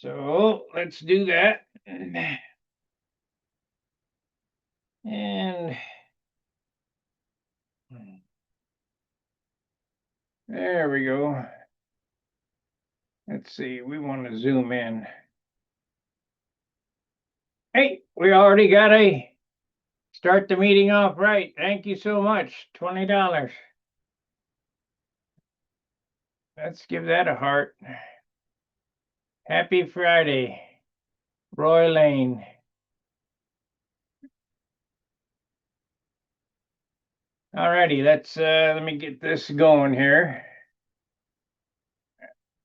So let's do that. And there we go. Let's see, we want to zoom in. Hey, we already got a start the meeting off right. Thank you so much. $20. Let's give that a heart. Happy Friday, Roy Lane. Alrighty, let's let me get this going here.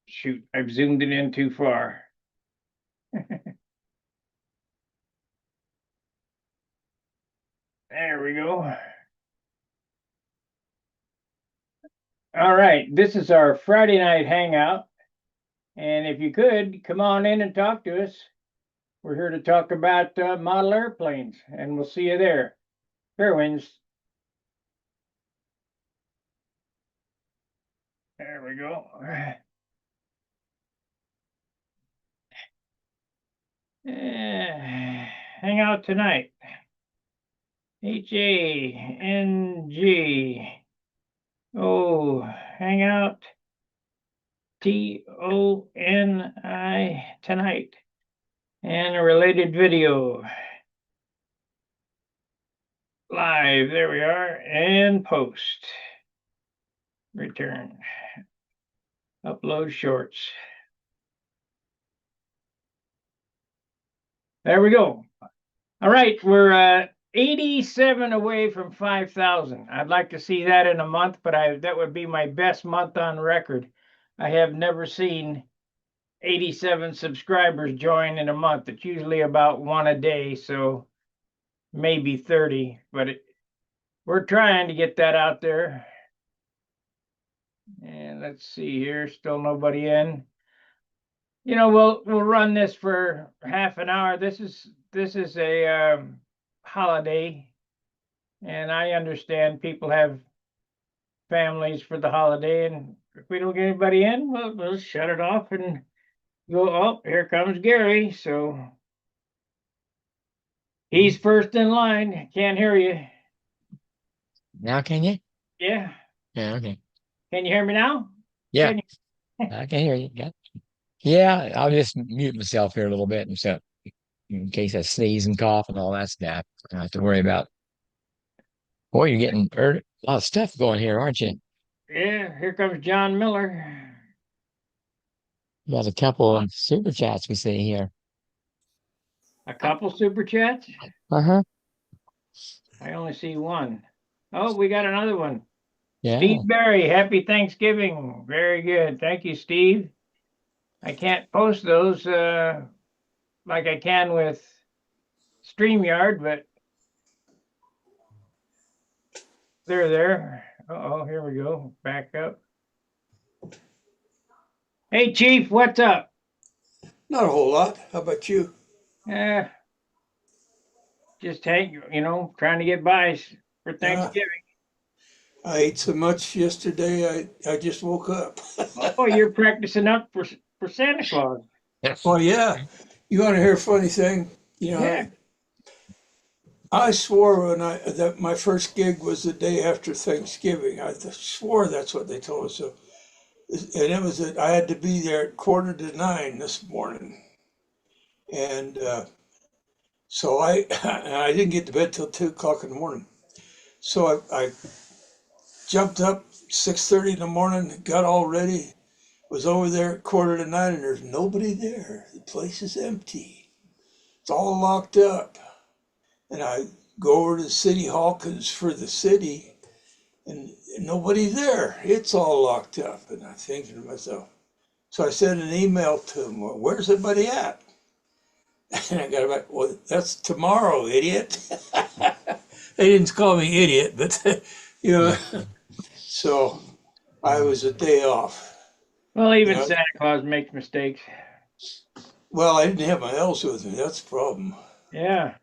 Shoot, I've zoomed it in too far. There we go. All right, this is our Friday night hangout. And if you could, come on in and talk to us. We're here to talk about model airplanes, and we'll see you there. Fair winds. There we go. Hang out tonight. HANGO. Hangout. TONI tonight. And a related video. Live. There we are. And post. Return. Upload shorts. There we go. All right, we're 87 away from 5,000. I'd like to see that in a month, but that would be my best month on record. I have never seen 87 subscribers join in a month. It's usually about one a day, so maybe 30, but we're trying to get that out there. And let's see here, still nobody in. You know, we'll run this for half an hour. This is a holiday, and I understand people have families for the holiday, and if we don't get anybody in, we'll shut it off and go. Oh, here comes Gary. So he's first in line. Can't hear you. Now can you? Yeah. Yeah, okay. Can you hear me now? Yeah, I can hear you. Yeah, I'll just mute myself here a little bit and so in case I sneeze and cough and all that stuff. I don't have to worry about. Boy, you're getting a lot of stuff going here, aren't you? Yeah, here comes John Miller. You got a couple of super chats we see here. A couple super chats? Uh-huh. I only see one. Oh, we got another one. Yeah. Steve Berry, happy Thanksgiving. Very good. Thank you, Steve. I can't post those like I can with StreamYard, but they're there. Uh-oh, here we go. Back up. Hey, Chief, what's up? Not a whole lot. How about you? Just trying to get by for Thanksgiving. I ate so much yesterday, I just woke up. Oh, you're practicing up for Santa Claus. Well, yeah. You want to hear a funny thing? You know, Yeah. I swore that my first gig was the day after Thanksgiving. I swore that's what they told us. So, and it was I had to be there at 8:45 this morning, and so I didn't get to bed till 2 o'clock in the morning. So I jumped up 6:30 in the morning, got all ready, was over there at 8:45, and there's nobody there. The place is empty. It's all locked up. And I go over to City Hall because it's for the city, and nobody there. It's all locked up. And I'm thinking to myself, so I sent an email to them, well, where's everybody at? And I got back, well, that's tomorrow, idiot. They didn't call me idiot, but, you know, so I was a day off. Well, even Santa Claus makes mistakes. Well, I didn't have my elves with me. That's the problem. Yeah.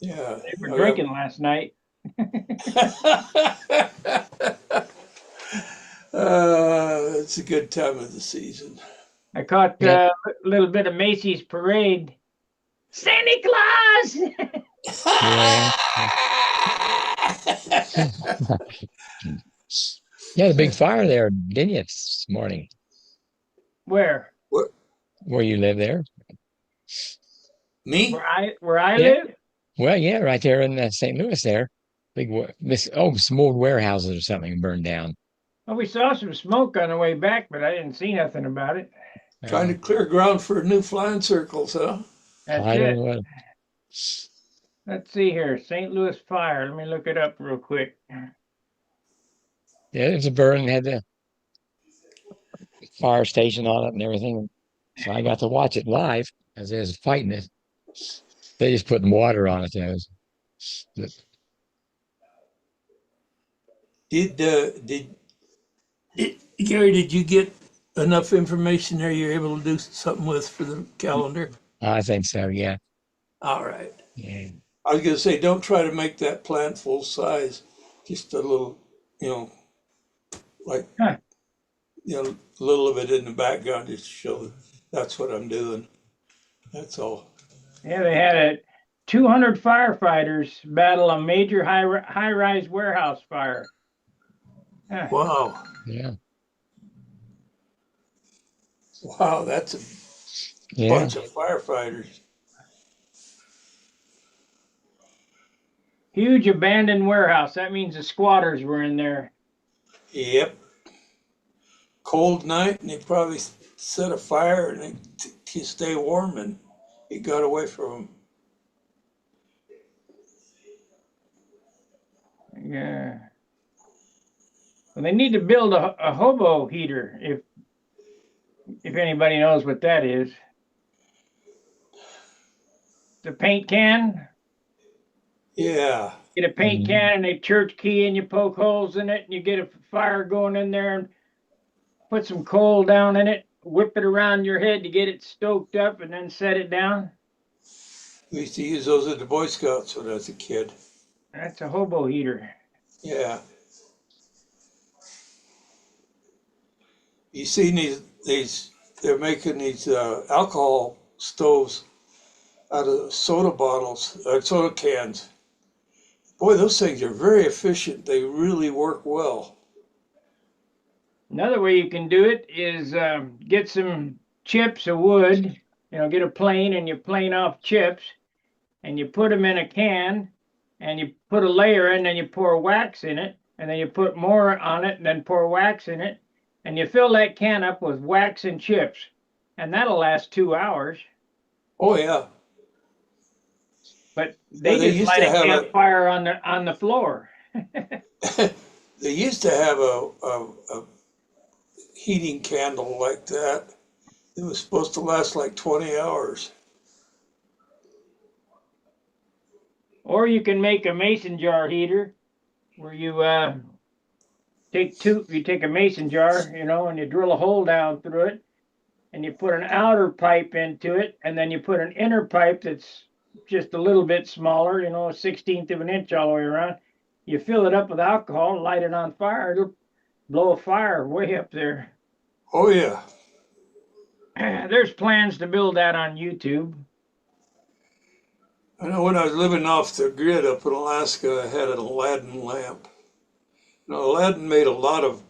Yeah. They were drinking last night. It's a good time of the season. I caught Yeah. a little bit of Macy's parade. Santa Claus! Yeah. You had a big fire there, didn't you, this morning, Where? What, where you live there? me? Where I Yeah. live? Well, yeah, right there in St. Louis there. Some old warehouses or something burned down. Well, we saw some smoke on the way back, but I didn't see nothing about it. Trying Uh, to clear ground for new flying circles, huh? That's I don't it. know. Let's see here. St. Louis fire. Let me look it up real quick. Yeah, it was a burn, had the fire station on it and everything. So I got to watch it live as they was fighting it. They just putting water on it. Did Gary? Did you get enough information there? You're able to do something with for the calendar. I think so. Yeah. All right. Yeah. I was gonna say, don't try to make that plant full size. Just a little, you know, like Huh. a little of it in the background just to show that that's what I'm doing. That's all. Yeah, they had 200 firefighters battle a major high-rise warehouse fire. Huh. Wow. Yeah. Wow, that's a Yeah. bunch of firefighters. Huge abandoned warehouse. That means the squatters were in there. Yep. Cold night, and they probably set a fire and to stay warm, and it got away from them. Yeah. Well, they need to build a hobo heater if anybody knows what that is. The paint can. Yeah. Get a paint Mhm. can and a church key and you poke holes in it and you get a fire going in there and put some coal down in it, whip it around your head to get it stoked up and then set it down. We used to use those at the Boy Scouts when I was a kid. That's a hobo heater. Yeah. You seen these they're making these alcohol stoves out of soda bottles, soda cans. Boy, those things are very efficient. They really work well. Another way you can do it is get some chips of wood, get a plane and you plane off chips and you put them in a can and you put a layer in and you pour wax in it and then you put more on it and then pour wax in it and you fill that can up with wax and chips and that'll last 2 hours. Oh yeah. But Yeah, they just light a campfire on the floor. they used to have a heating candle like that. It was supposed to last like 20 hours. Or you can make a mason jar heater where you take a mason jar, and you drill a hole down through it and you put an outer pipe into it and then you put an inner pipe that's just a little bit smaller, a 1/16 of an inch all the way around. You fill it up with alcohol, light it on fire, it'll blow a fire way up there. Oh yeah. There's plans to build that on YouTube. I know when I was living off the grid up in Alaska, I had an Aladdin lamp. Now, Aladdin made a lot of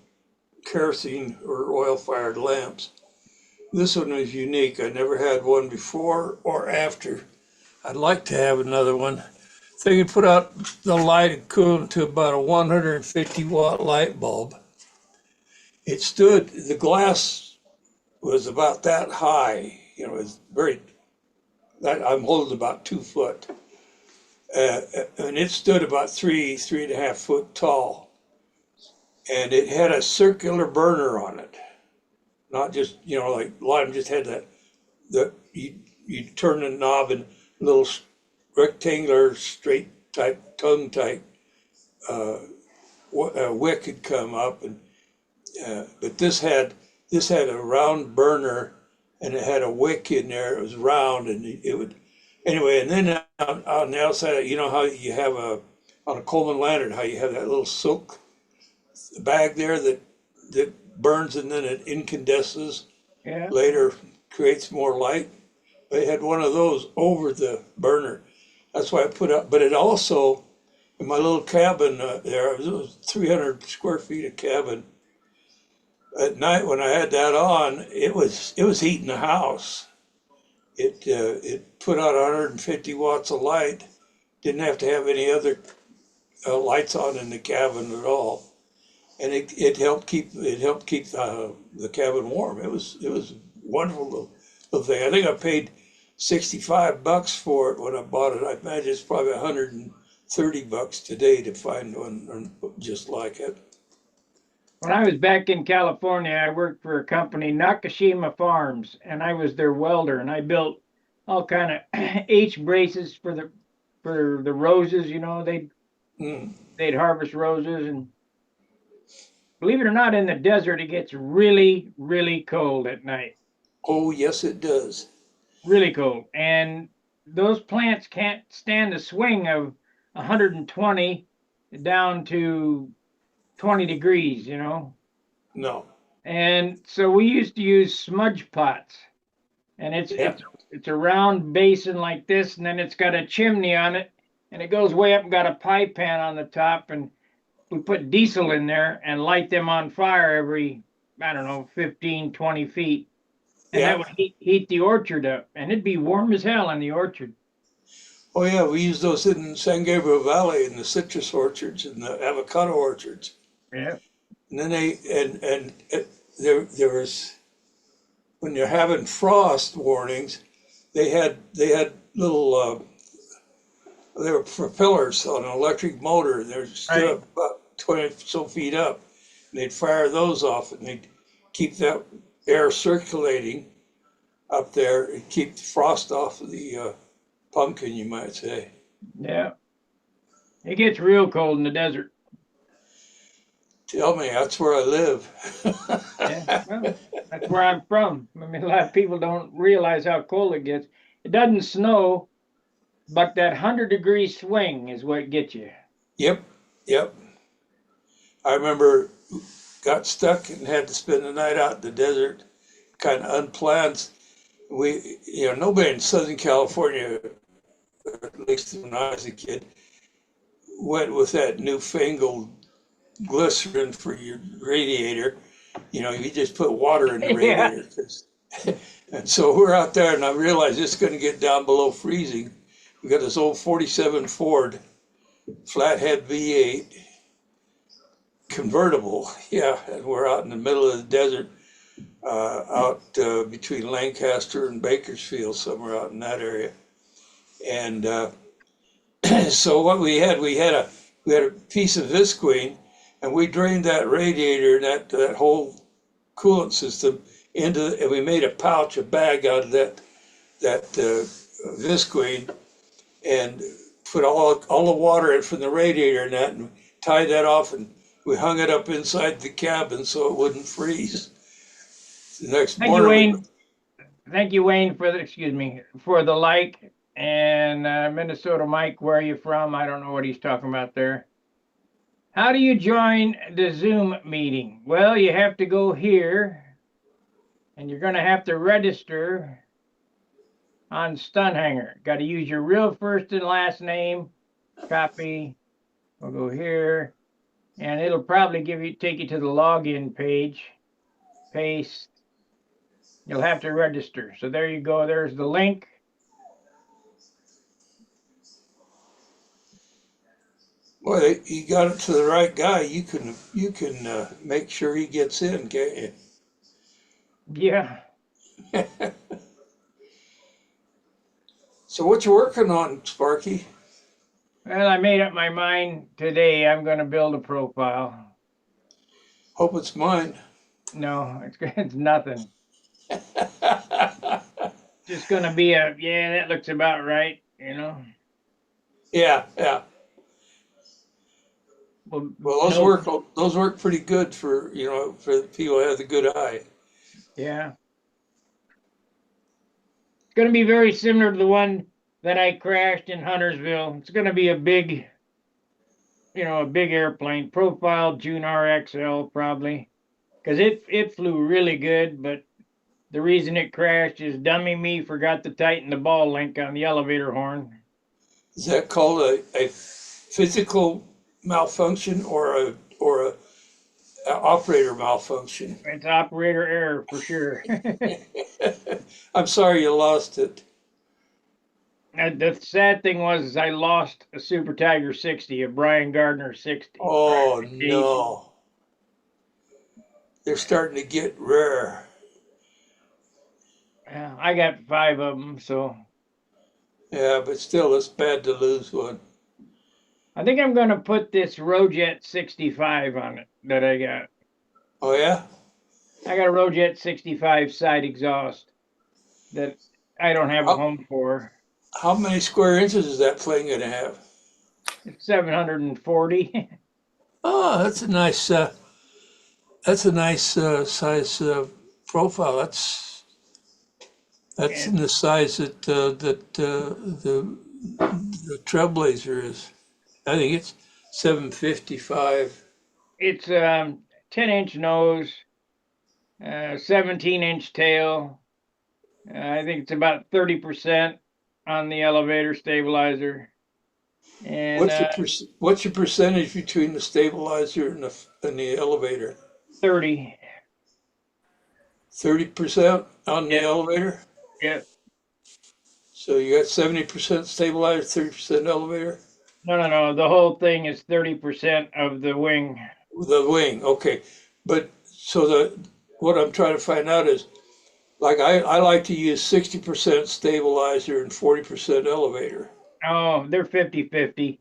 kerosene or oil-fired lamps. This one was unique. I never had one before or after. I'd like to have another one. So you can put out the light equivalent to about a 150-watt light bulb. The glass was about that high. It was I'm holding about 2 foot. And it stood about 3.5 foot tall. And it had a circular burner on it. Not just, like a lot of them just had you turn the knob and little rectangular, straight type, tongue type wick had come up. But this had a round burner and it had a wick in there. It was round and it would, anyway. And then on the outside, how you have on a Coleman lantern, how you have that little silk bag there that burns and then it incandesces. Yeah. later creates more light. They had one of those over the burner. That's why I put up, but it also, in my little cabin there, it was 300 square feet of cabin. At night when I had that on, it was heating the house. It put out 150 watts of light. Didn't have to have any other lights on in the cabin at all, and it helped keep the cabin warm. It was a wonderful little thing. I think I paid $65 for it when I bought it. I imagine it's probably $130 today to find one just like it. When I was back in California, I worked for a company, Nakashima Farms, and I was their welder, and I built all kind of H braces for the roses. You know, Mm. they'd harvest roses, and believe it or not, in the desert, it gets really, really cold at night. Oh, yes, it does. Really cold. And those plants can't stand the swing of 120 down to 20 degrees, you know. No. And so we used to use smudge pots. And it's Yeah. it's it's a round basin like this, and then it's got a chimney on it, and it goes way up and got a pie pan on the top, and we put diesel in there and light them on fire every, I don't know, 15, 20 feet. And that Yeah. would heat the orchard up, and it'd be warm as hell in the orchard. Oh, yeah. We use those in San Gabriel Valley in the citrus orchards and the avocado orchards. Yeah. And then there was, when you're having frost warnings, they had little they were propellers on an electric motor. They're stood Right. up about 20 so feet up. And they'd fire those off, and they'd keep that air circulating up there and keep the frost off of the pumpkin, you might say. Yeah. It gets real cold in the desert. Tell me, that's where I live. Yeah. Well, that's where I'm from. I mean, a lot of people don't realize how cold it gets. It doesn't snow, but that 100-degree swing is what gets you. Yep, yep. I remember got stuck and had to spend the night out in the desert, kind of unplanned. Nobody in Southern California, at least when I was a kid, went with that newfangled glycerin for your radiator. You just put water in the Yeah. radiator. And so we're out there, and I realized it's going to get down below freezing. We got this old 47 Ford flathead V8 convertible. Yeah, and we're out in the middle of the desert, out between Lancaster and Bakersfield, somewhere out in that area. And so what we had a piece of visqueen, and we drained that radiator and that whole coolant system and we made a bag out of that visqueen, and put all the water in from the radiator and that, and tied that off, and we hung it up inside the cabin so it wouldn't freeze. The next Thank you, morning, Wayne. Thank you, Wayne, for the, excuse me, for the like. And Minnesota Mike, where are you from? I don't know what he's talking about there. How do you join the Zoom meeting? Well, you have to go here, and you're going to have to register on Stunt Hanger. Got to use your real first and last name. Copy. We'll go here, and it'll probably take you to the login page. Paste. You'll have to register. So there you go. There's the link. boy, you got it to the right guy. You can make sure he gets in, can't Yeah. you? So what you working on, Sparky? Well, I made up my mind today. I'm going to build a profile. Hope it's mine. No, it's nothing. Just going to be yeah, that looks about right, you know. Yeah, yeah. Well, Well, those no, work those work pretty good for for people who have the good eye. yeah. It's going to be very similar to the one that I crashed in Huntersville. It's going to be a big airplane, profile June RXL probably, because it flew really good, but The reason it crashed is dummy me forgot to tighten the ball link on the elevator horn. Is that called a physical malfunction or a operator malfunction? It's operator error for sure. I'm sorry you lost it. And the sad thing was is I lost a Super Tiger 60, a Brian Gardner 60. Oh no. They're starting to get rare. Yeah, I got 5 of them, so Yeah, but still, it's bad to lose one. I think I'm going to put this Rojet 65 on it that I got. Oh yeah? I got a Rojet 65 side exhaust that I don't have a How, home for. how many square inches is that plane going to have? It's 740. Oh, that's a nice size profile. That's in And the size the Trailblazer is. I think it's 755. it's 10-inch nose, 17-inch tail. I think it's about 30% on the elevator stabilizer. And What's your percentage between the stabilizer and the elevator? 30. 30% on the Yeah, elevator? yeah. So you got 70% stabilizer, 30% elevator? No. The whole thing is 30% of the wing. The wing, okay. But so what I'm trying to find out is, like I like to use 60% stabilizer and 40% elevator, Oh, they're 50-50.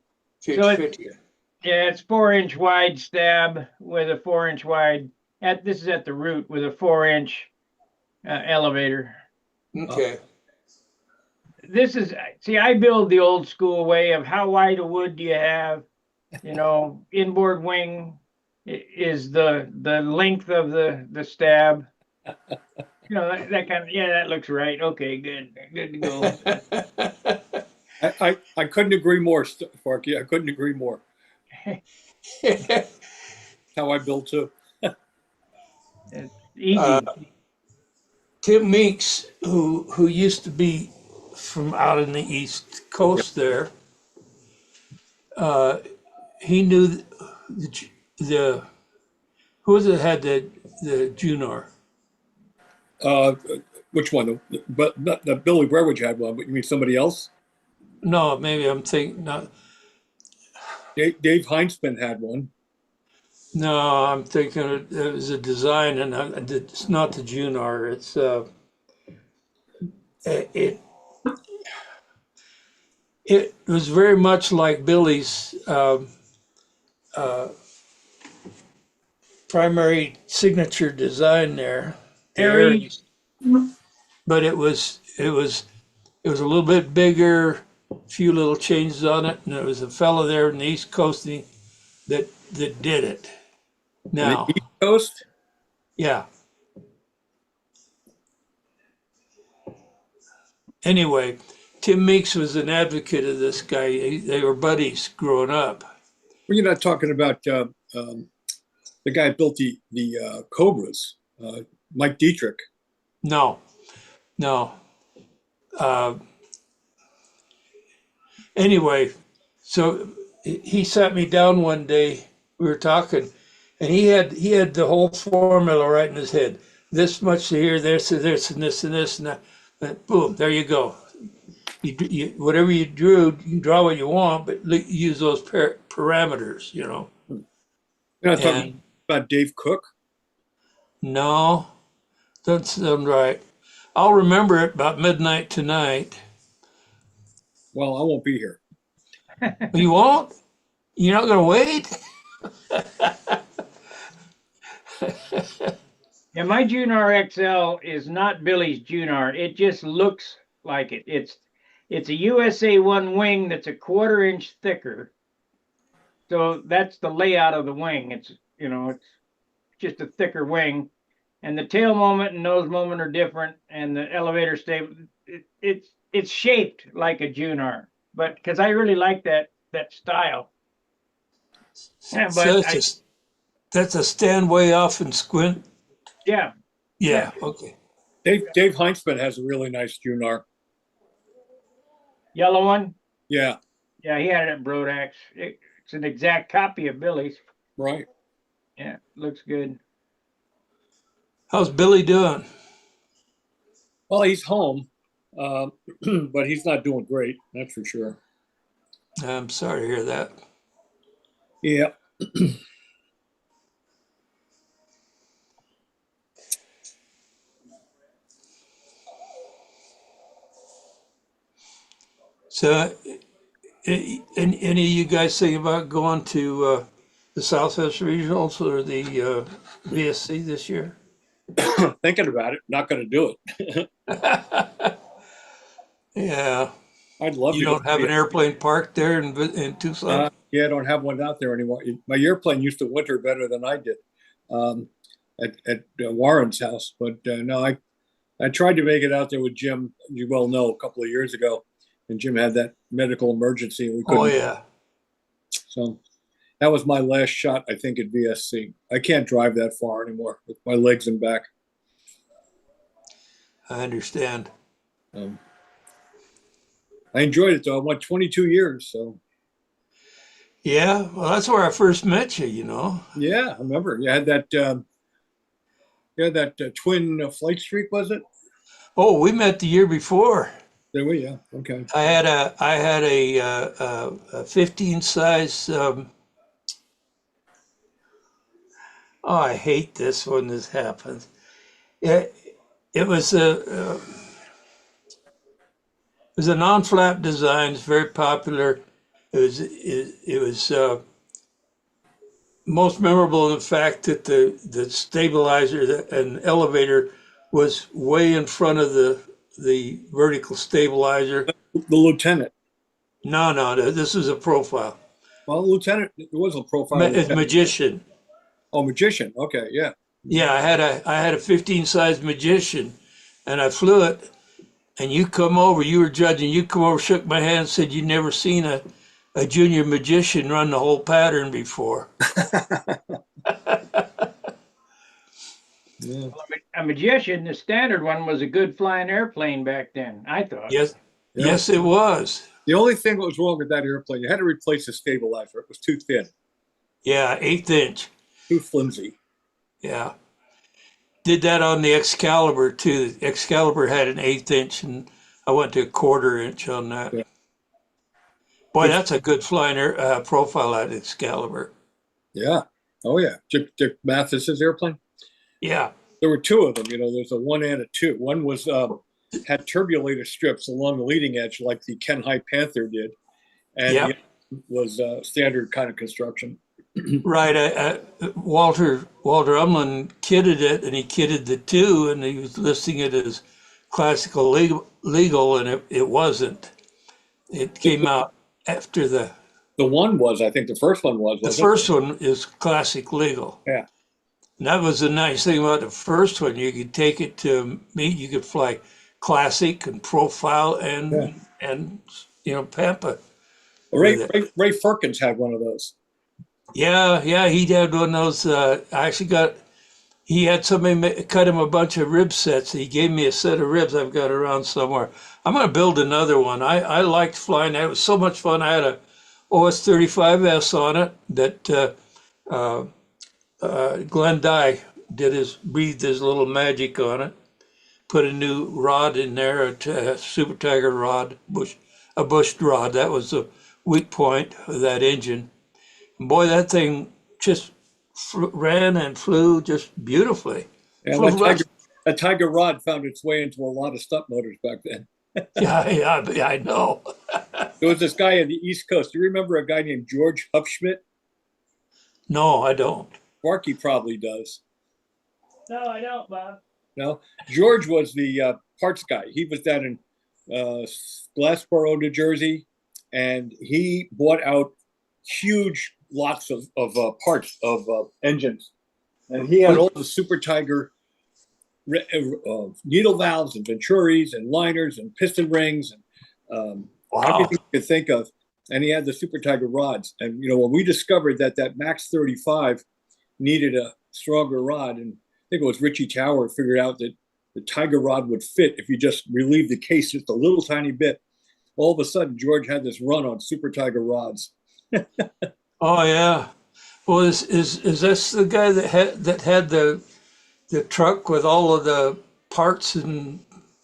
So it's 50/50. yeah, it's 4-inch wide stab with a 4-inch wide. This is at the root with a 4-inch elevator. Okay. This is see, I build the old school way of how wide a wood do you have? Inboard wing is the length of the stab. That kind of yeah, that looks right. Okay, good to go. I couldn't agree more, Sparky. I couldn't agree more. How I built too. It's Uh, easy. Tim Meeks, who used to be from out in the East Coast there, he knew the who was it had the Junar? Uh, which one? But not the Billy Brewer had one. But you mean somebody else? No, maybe I'm thinking not. Dave Heinzman had one. No, I'm thinking it was a design, and it's not the Junar. It it was very much like Billy's primary signature design there, the Harry, Aries, but it was a little bit bigger, a few little changes on it, and there was a fellow there in the East Coast that did it. On the Now, East Coast? yeah. Anyway, Tim Meeks was an advocate of this guy. They were buddies growing up. Well, you're not talking about the guy who built the Cobras, Mike Dietrich. No, no. Uh, anyway, so he sat me down one day. We were talking, and he had the whole formula right in his head. This much here, this, and this, and this, and this, and that. And boom, there you go. Whatever you drew, you can draw what you want, but use those parameters, You're not talking And about Dave Cook. no, doesn't sound right. I'll remember it about midnight tonight. Well, I won't be here. You won't? You're not going to wait? yeah, my Junar XL is not Billy's Junar. It just looks like it. It's a USA 1 wing that's a 1/4 inch thicker. So that's the layout of the wing. It's just a thicker wing, and the tail moment and nose moment are different, and the elevator stable. It's shaped like a Junar, but because I really like that style. Yeah, So but that's a stand way off and squint. yeah, yeah. Yeah, okay. Dave Heinzman has a really nice Junar. Yellow one? Yeah, Yeah, he had it at Brodax. It's an exact copy of Billy's. right. Yeah, looks good. How's Billy doing? Well, he's home, but he's not doing great. That's for sure. I'm sorry to hear that. Yeah. So, any of you guys think about going to the Southwest Regionals or the VSC this year? Thinking about it, not going to do it. Yeah. I'd love You to go. don't have an airplane parked there in Tucson? Yeah, I don't have one out there anymore. My airplane used to winter better than I did at Warren's house. But no, I tried to make it out there with Jim, you well know, a couple of years ago. And Jim had that medical emergency. And we couldn't. Oh, yeah. So that was my last shot, I think, at VSC. I can't drive that far anymore with my legs and back. I understand. I enjoyed it, though. I went 22 years. So, Yeah, well, that's where I first met you, you know. yeah, I remember. You had that twin flight streak, was it? Oh, we met the year before. There we go. Okay. I had a 15 size. Oh, I hate this when this happens. It was a non-flap design. It's very popular. It was most memorable in the fact that the stabilizer and elevator was way in front of the vertical stabilizer. The lieutenant. No, this is a profile. Well, lieutenant, it was a profile. It's magician. Oh, magician. Okay, yeah. Yeah, I had a 15 size magician, and I flew it. And you come over. You were judging. You come over, shook my hand, said you'd never seen a junior magician run the whole pattern before. Yeah. A magician, the standard one, was a good flying airplane back then, I thought. Yes, Yeah. yes, it was. The only thing that was wrong with that airplane, you had to replace the stabilizer. It was too thin, Yeah, 1/8 inch. too flimsy. Yeah. Did that on the Excalibur too. The Excalibur had an 1/8 inch, and I went to a 1/4 inch on that. Yeah. Boy, that's a good flying profile at Excalibur. Yeah. Oh, yeah. Dick Mathis's airplane. Yeah. There were two of them. You know, there's a 1 and a 2. One was had turbulator strips along the leading edge, like the Ken High Panther did, and Yep. the other was standard kind of construction. Right. Walter Umland kitted it, and he kitted the 2, and he was listing it as classical legal, and it wasn't. It came out after the one was, I think, the first one was. the first one is classic legal. Yeah. And that was the nice thing about the first one. You could take it to meet. You could fly classic and profile and Pampa. Ray Firkins had one of those. Yeah, he had one of those. He had somebody cut him a bunch of rib sets. He gave me a set of ribs I've got around somewhere. I'm going to build another one. I liked flying that. It was so much fun. I had a OS-35S on it that Glenn Dye breathed his little magic on it. Put a new rod in there, a Super Tiger rod, a bushed rod. That was the weak point of that engine. And boy, that thing just ran and flew just beautifully. Yeah, that Tiger rod found its way into a lot of stunt motors back then. Yeah, I know. There was this guy on the East Coast. Do you remember a guy named George Hupschmidt? No, I don't. Barkey probably does. No, I don't, Bob. No, George was the parts guy. He was down in Glassboro, New Jersey, and he bought out huge lots of parts of engines. And he had all the Super Tiger needle valves and venturis and liners and piston rings and everything you could think of. And he had the Super Tiger rods. And, when we discovered that Max 35 needed a stronger rod, and I think it was Richie Tower figured out that the tiger rod would fit if you just relieve the case just a little tiny bit. All of a sudden, George had this run on super tiger rods. Oh yeah. Well, is this the guy that had the truck with all of the parts and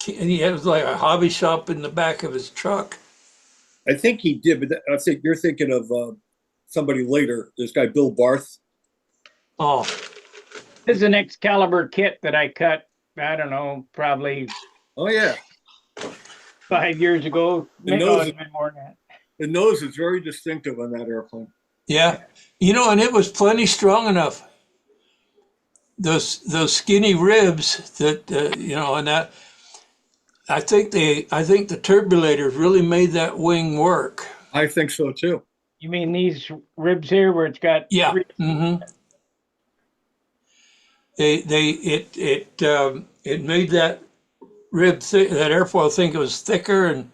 he had like a hobby shop in the back of his truck? I think he did, but I think you're thinking of somebody later. This guy, Bill Barth. Oh, This is an Excalibur kit that I cut, I don't know, probably Oh yeah, 5 years ago. The Maybe nose- it's been more than that. the nose is very distinctive on that airplane. yeah. And it was plenty strong enough. Those skinny ribs that and that I think the turbulators really made that wing work. I think so too. You mean these ribs here where it's got Yeah. three? Mm-hmm. It made that that airfoil think it was thicker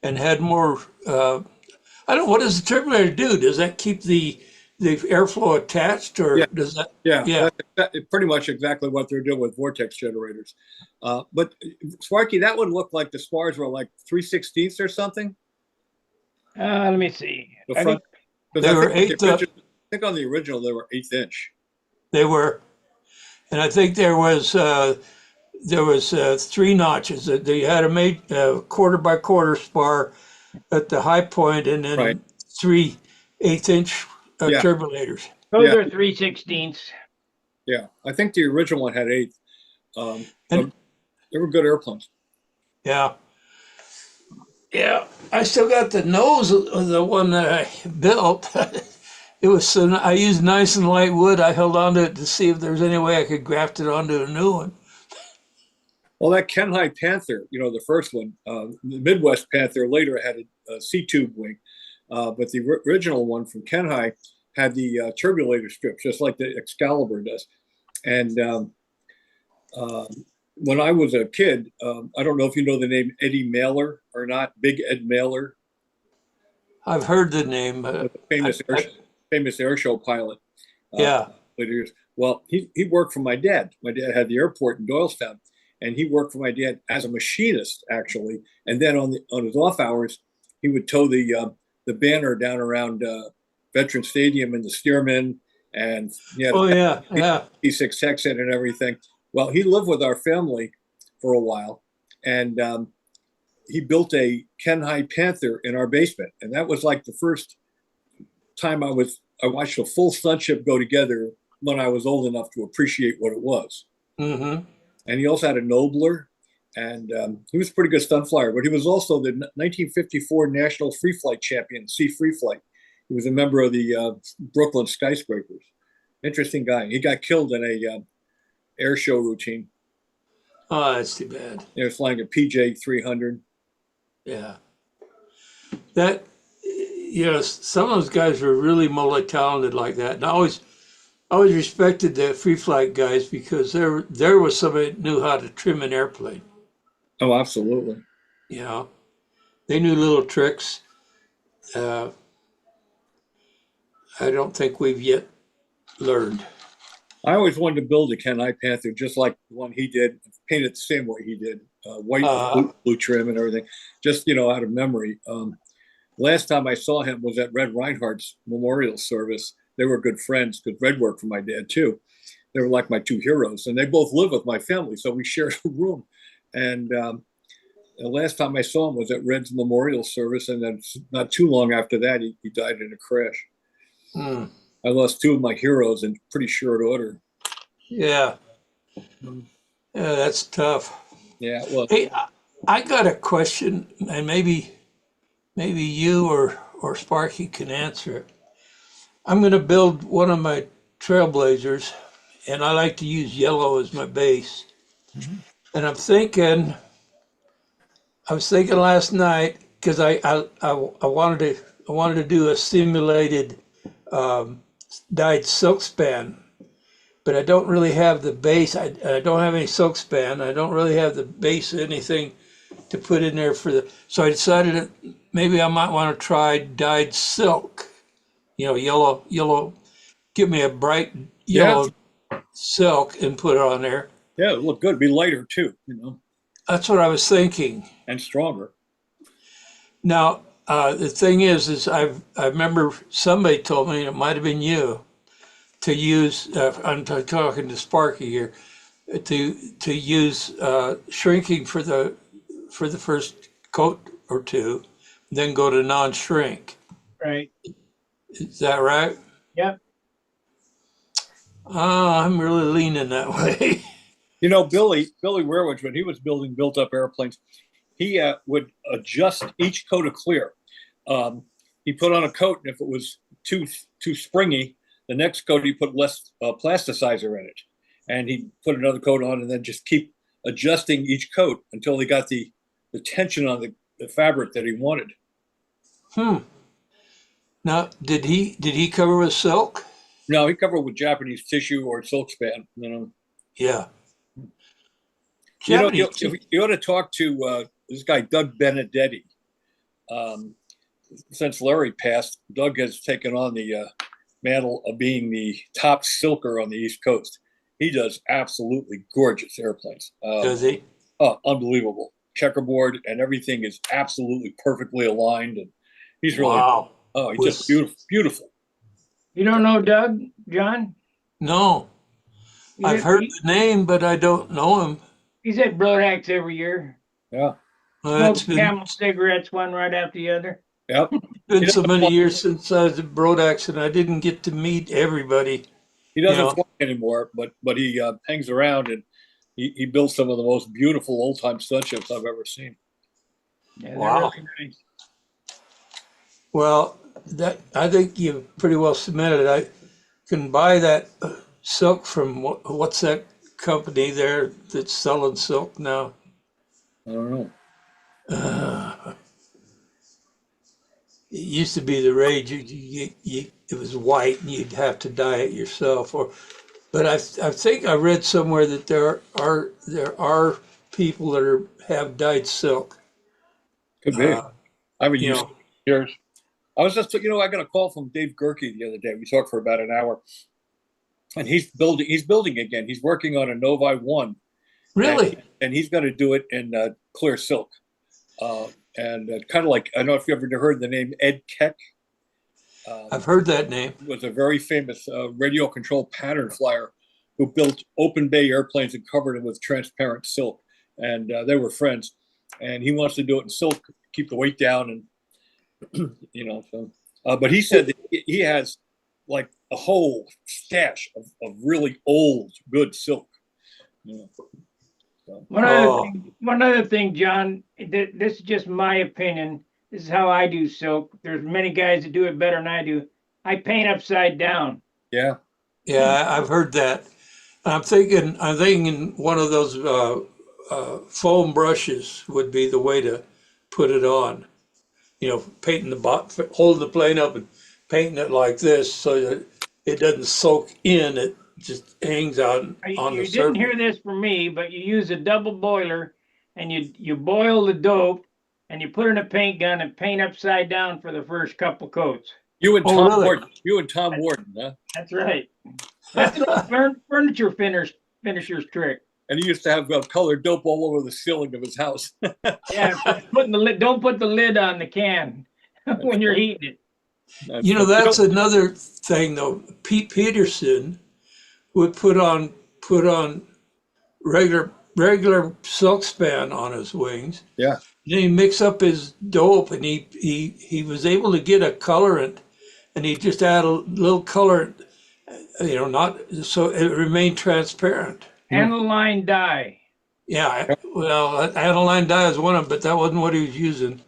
and had more. I don't. What does the turbulator do? Does that keep the airflow attached, or Yeah. does that? Yeah, Yeah. that's pretty much exactly what they're doing with vortex generators. But Sparky, that would look like the spars were like 3/16 or something. Let me see. The I front, think because They I were think, eighth. I think on the original they were 1/8 inch. They were, and I think there was 3 notches. They had a made quarter by quarter spar at the high point, and then Right. 3 1/8 inch Yeah. turbulators. those Yeah. are 3/16. Yeah, I think the original one had 1/8. And- They were good airplanes. Yeah. Yeah, I still got the nose of the one that I built. It was so I used nice and light wood. I held onto it to see if there was any way I could graft it onto a new one. Well, that Kenhai Panther, the first one, the Midwest Panther later had a C-tube wing, but the original one from Kenhai had the turbulator strips, just like the Excalibur does. And when I was a kid, I don't know if you know the name Eddie Mailer or not, Big Ed Mailer, I've heard the name. the famous air show pilot. Yeah. Later years. Well, he worked for my dad. My dad had the airport in Doylestown, and he worked for my dad as a machinist, actually. And then on his off hours, he would tow the banner down around Veteran Stadium and the Stearman, and Oh yeah, yeah. P6 Texan and everything. Well, he lived with our family for a while, and he built a Kenhai Panther in our basement, and that was like the first time I watched a full stunt ship go together when I was old enough to appreciate what it was. Mm-hmm. And he also had a Nobler, and he was a pretty good stunt flyer, but he was also the 1954 National Free Flight Champion, Sea Free Flight. He was a member of the Brooklyn Skyscrapers. Interesting guy. He got killed in a air show routine. Oh, that's too bad. He was flying a PJ 300. Yeah. That some of those guys were really multi-talented like that. And I always respected the free flight guys because there was somebody that knew how to trim an airplane. Oh, absolutely. They knew little tricks. I don't think we've yet learned. I always wanted to build a Kenai Panther just like the one he did, painted the same way he did, white, blue trim and everything, just, out of memory. Last time I saw him was at Red Reinhardt's memorial service. They were good friends because Red worked for my dad too. They were like my two heroes, and they both live with my family, so we shared a room. And the last time I saw him was at Red's memorial service, and then not too long after that, he died in a crash. Hmm. I lost two of my heroes in pretty short order. Yeah. Yeah, that's tough. Yeah, well, Hey, I got a question, and maybe you or Sparky can answer it. I'm going to build one of my Trailblazers, and I like to use yellow as my base. Mhm. And I was thinking last night because I wanted to do a simulated dyed silk span, but I don't really have the base. I don't have any silk span. I don't really have the base or anything to put in there so I decided that maybe I might want to try dyed silk. Yellow, give me a bright yellow silk and put it on there. Yeah, it looked good. Be lighter too, That's what I was thinking. and stronger. Now, the thing is I remember somebody told me, and it might have been you, to use. I'm talking to Sparky here, to use shrinking for the first coat or two, then go to non-shrink. Right. Is that right? Yep. I'm really leaning that way. Billy Weirwich, when he was building built-up airplanes, he would adjust each coat of clear. He put on a coat, and if it was too springy, the next coat he put less plasticizer in it, and he'd put another coat on, and then just keep adjusting each coat until he got the tension on the fabric that he wanted. Now, did he cover with silk? No, he covered with Japanese tissue or silk span. Yeah. You Japanese ought to talk to this guy, Doug Benedetti. Since Larry passed, Doug has taken on the mantle of being the top silker on the East Coast. He does absolutely gorgeous airplanes. Does he? Oh, unbelievable. Checkerboard and everything is absolutely perfectly aligned. And he's really, Wow. he's just beautiful, beautiful. You don't know Doug, John? No. I've heard the name, but I don't know him. He's at Brodax every year. Yeah. Smokes Camel cigarettes one right after the other. Yep. Been so many years since I was at Brodax, and I didn't get to meet everybody. He doesn't fly anymore, but he hangs around, and he builds some of the most beautiful old-time stunt ships I've ever seen. Yeah, wow. Really nice. Well, I think you pretty well submitted. I can buy that silk from what's that company there that's selling silk now? I don't know. It used to be the rage. It was white, and you'd have to dye it yourself. But I think I read somewhere that there are people that have dyed silk. Could be. I haven't used it in years. I was just, I got a call from Dave Gerke the other day. We talked for about an hour, and he's building again. He's working on a Novi 1. Really? And he's going to do it in clear silk. And kind of like, I don't know if you ever heard the name Ed Keck. I've heard that name. He was a very famous radio control pattern flyer who built open bay airplanes and covered them with transparent silk. And they were friends. And he wants to do it in silk, keep the weight down, and but he said that he has like a whole stash of really old, good silk. One other thing, John, this is just my opinion. This is how I do silk. There's many guys that do it better than I do. I paint upside down. Yeah. Yeah, I've heard that. I'm thinking one of those foam brushes would be the way to put it on. Painting holding the plane up and painting it like this so that it doesn't soak in. It just hangs out on the surface. You didn't hear this from me, but you use a double boiler, and you boil the dope, and you put it in a paint gun and paint upside down for the first couple coats. You and Tom Warden. You and Tom Warden, huh? That's right. That's a furniture finisher's trick. And he used to have colored dope all over the ceiling of his house. Yeah, don't put the lid on the can when you're heating it. That's another thing though. Pete Peterson would put on regular silk span on his wings. Yeah. Then he mix up his dope, and he was able to get a colorant, and he just add a little colorant, not so it remained transparent. Aniline dye. Yeah, well, aniline dye is one of them, but that wasn't what he was using.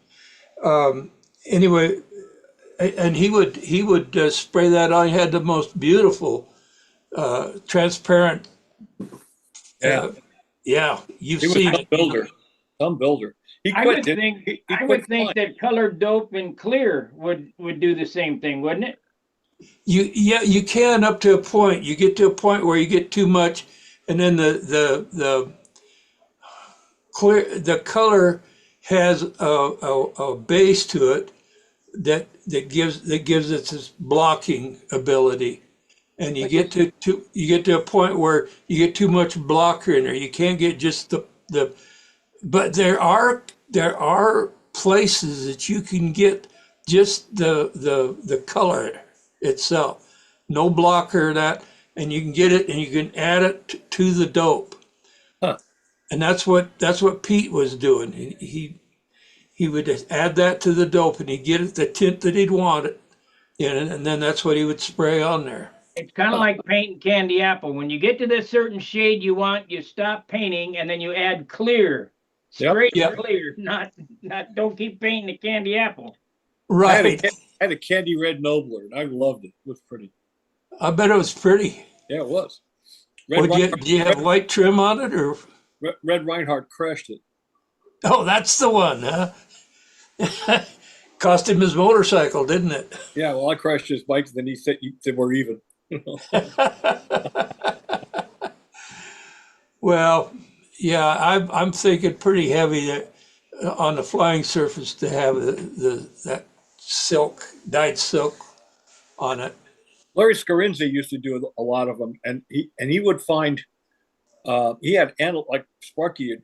Anyway, and he would spray that on. He had the most beautiful transparent. Yeah, you've seen it. Some builder. I would think that colored dope and clear would do the same thing, wouldn't it? You can up to a point. You get to a point where you get too much, and then the color has a base to it that gives it this blocking ability. and you But get you get to a point where you get too much blocker in there. You can't get just the but there are places that you can get just the color itself, no blocker that, and you can get it and you can add it to the dope, Huh. and that's what Pete was doing. He would just add that to the dope and he'd get it the tint that he'd want it in, and then that's what he would spray on there. it's kind of like painting candy apple. When you get to this certain shade you want, you stop painting and then you add clear, Yep. straight Yeah. clear, not don't keep painting the candy apple. Right. I had a candy red Nobler, and I loved it. It was pretty. I bet it was pretty. Yeah, it was. Well, Red, Reinhardt, do you have white trim on it, or? Red Reinhardt crashed it. Oh, that's the one, huh? Cost him his motorcycle, didn't it? Yeah, well, I crashed his bike, then he said we're even. Well, yeah, I'm thinking pretty heavy that, on the flying surface to have that silk, dyed silk on it. Larry Scarinzi used to do a lot of them, and he would find he had like Sparky had,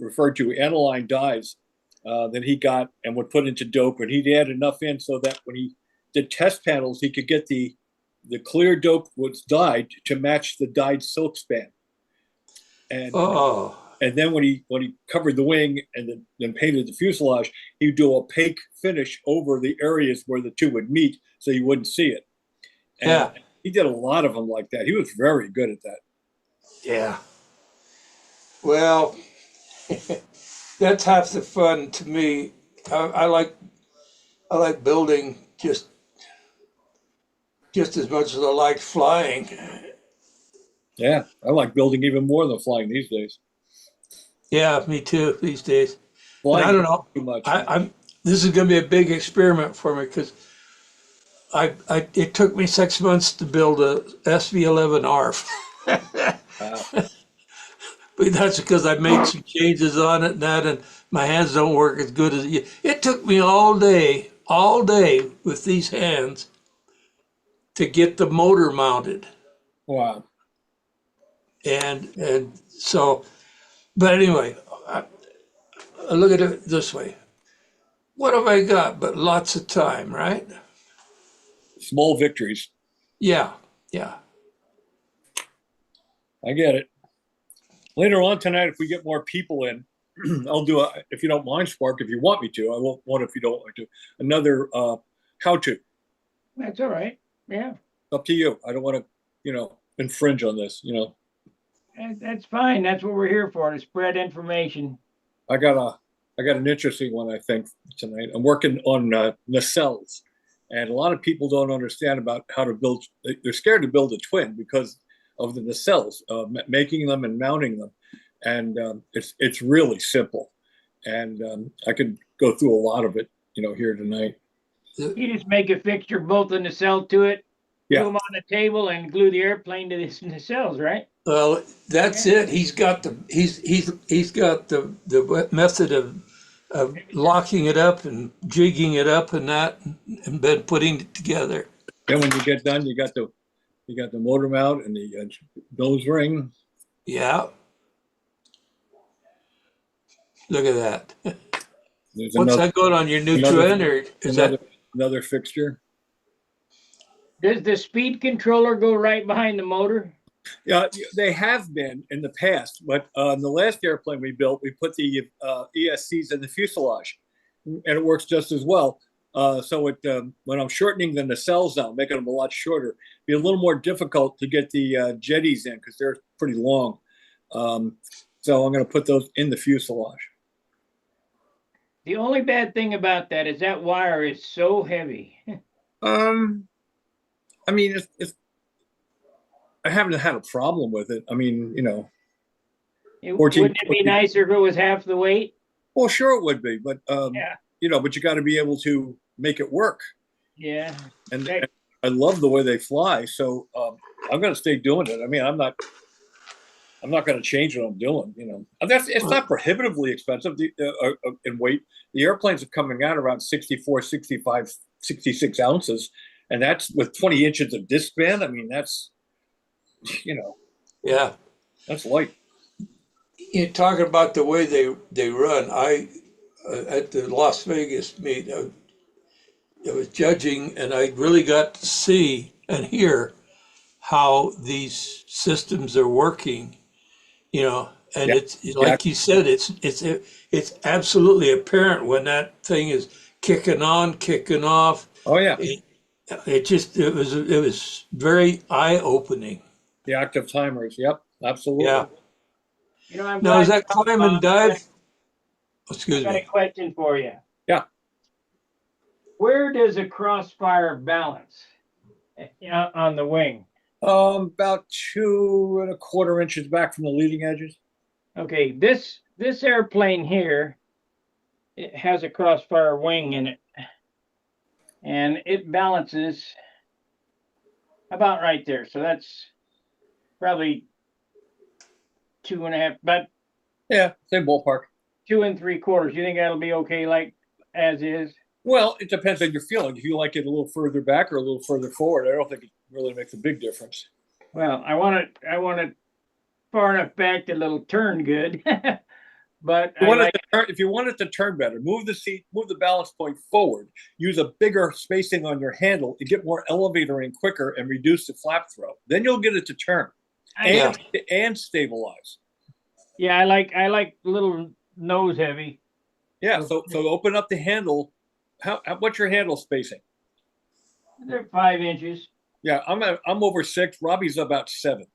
referred to aniline dyes that he got and would put into dope, and he'd add enough in so that when he did test panels, he could get the clear dope was dyed to match the dyed silk span. And Oh, and then when he covered the wing and then painted the fuselage, he'd do opaque finish over the areas where the two would meet, so you wouldn't see it. And yeah, he did a lot of them like that. He was very good at that. yeah. Well, that's half the fun to me. I like building just as much as I like flying. Yeah, I like building even more than flying these days. Yeah, me too these days. But Flying I don't know. too much. I'm. This is going to be a big experiment for me because it took me 6 months to build a SV11 ARF. But that's because I made some changes on it and that, and my hands don't work as good as it took me all day with these hands to get the motor mounted. Wow. And so, but anyway, I look at it this way. What have I got but lots of time, right? Small victories. Yeah, yeah. I get it. Later on tonight, if we get more people in, I'll do if you don't mind, Spark, if you want me to. I won't want if you don't want to. Another how-to. That's all right. Yeah, Up to you. I don't want to, infringe on this. that's fine. That's what we're here for, to spread information. I got an interesting one, I think, tonight. I'm working on nacelles, and a lot of people don't understand about how to build. They're scared to build a twin because of the nacelles, making them and mounting them, and it's really simple. And I could go through a lot of it, here tonight. You just make a fixture, bolt the nacelle to it, Yeah. glue them on the table, and glue the airplane to the nacelles, right? Well, that's it. He's got the method of locking it up and jigging it up and that, and then putting it together. Then when you get done, you got the motor mount and the nose ring. Yeah. Look at that. There's What's that going on your new twin, or is that another fixture? Does the speed controller go right behind the motor? Yeah, they have been in the past, but on the last airplane we built, we put the ESCs in the fuselage, and it works just as well. So when I'm shortening the nacelles now, making them a lot shorter, it'd be a little more difficult to get the jetties in because they're pretty long. So I'm going to put those in the fuselage. The only bad thing about that is that wire is so heavy. I mean, I haven't had a problem with it. I mean, 14, Wouldn't it be nicer if it was half the weight? Well, sure it would be, but Yeah. but you got to be able to make it work. Yeah. And I love the way they fly, so I'm going to stay doing it. I mean, I'm not going to change what I'm doing. It's not prohibitively expensive in weight. The airplanes are coming out around 64, 65, 66 ounces, And that's with 20 inches of disc span. I mean, that's, Yeah. that's light. You're talking about the way they run. I at the Las Vegas meet, I was judging, and I really got to see and hear how these systems are working. And Yeah. it's like you said, it's absolutely apparent when that thing is kicking on, kicking off. Oh, yeah. It was very eye opening. The active timers. Yep. Absolutely. Yeah. I'm Now, is glad that climb and dive? Excuse I got a me. question for you. Yeah. Where does a crossfire balance on the wing? About 2¼ inches back from the leading edges. Okay, this airplane here, it has a crossfire wing in it, and it balances about right there. So that's probably 2.5, but Yeah, same ballpark. 2 3/4. You think that'll be okay, like as is? Well, it depends on your feeling. If you like it a little further back or a little further forward, I don't think it really makes a big difference. Well, I want it far enough back that it'll turn good. But if you want it to turn better, move the balance point forward. Use a bigger spacing on your handle to get more elevator in quicker and reduce the flap throw. Then you'll get it to turn and stabilize. Yeah, I like little nose heavy. Yeah, so open up the handle. What's your handle spacing? They're 5 inches. Yeah, I'm over 6. Robbie's about 7.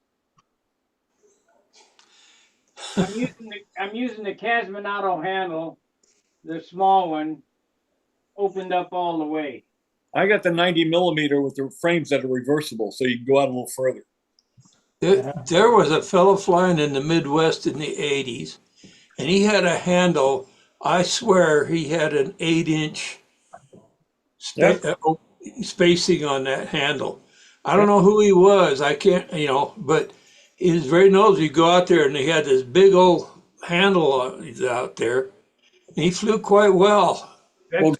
I'm using the Casminato handle, the small one, opened up all the way. I got the 90 millimeter with the frames that are reversible, so you can go out a little further. There was a fellow flying in the Midwest in the 80s, and he had a handle. I swear he had an 8-inch spacing on that handle. I don't know who he was. I can't, but he was very nosy. You go out there, and he had this big old handle out there, and he flew quite well. Well,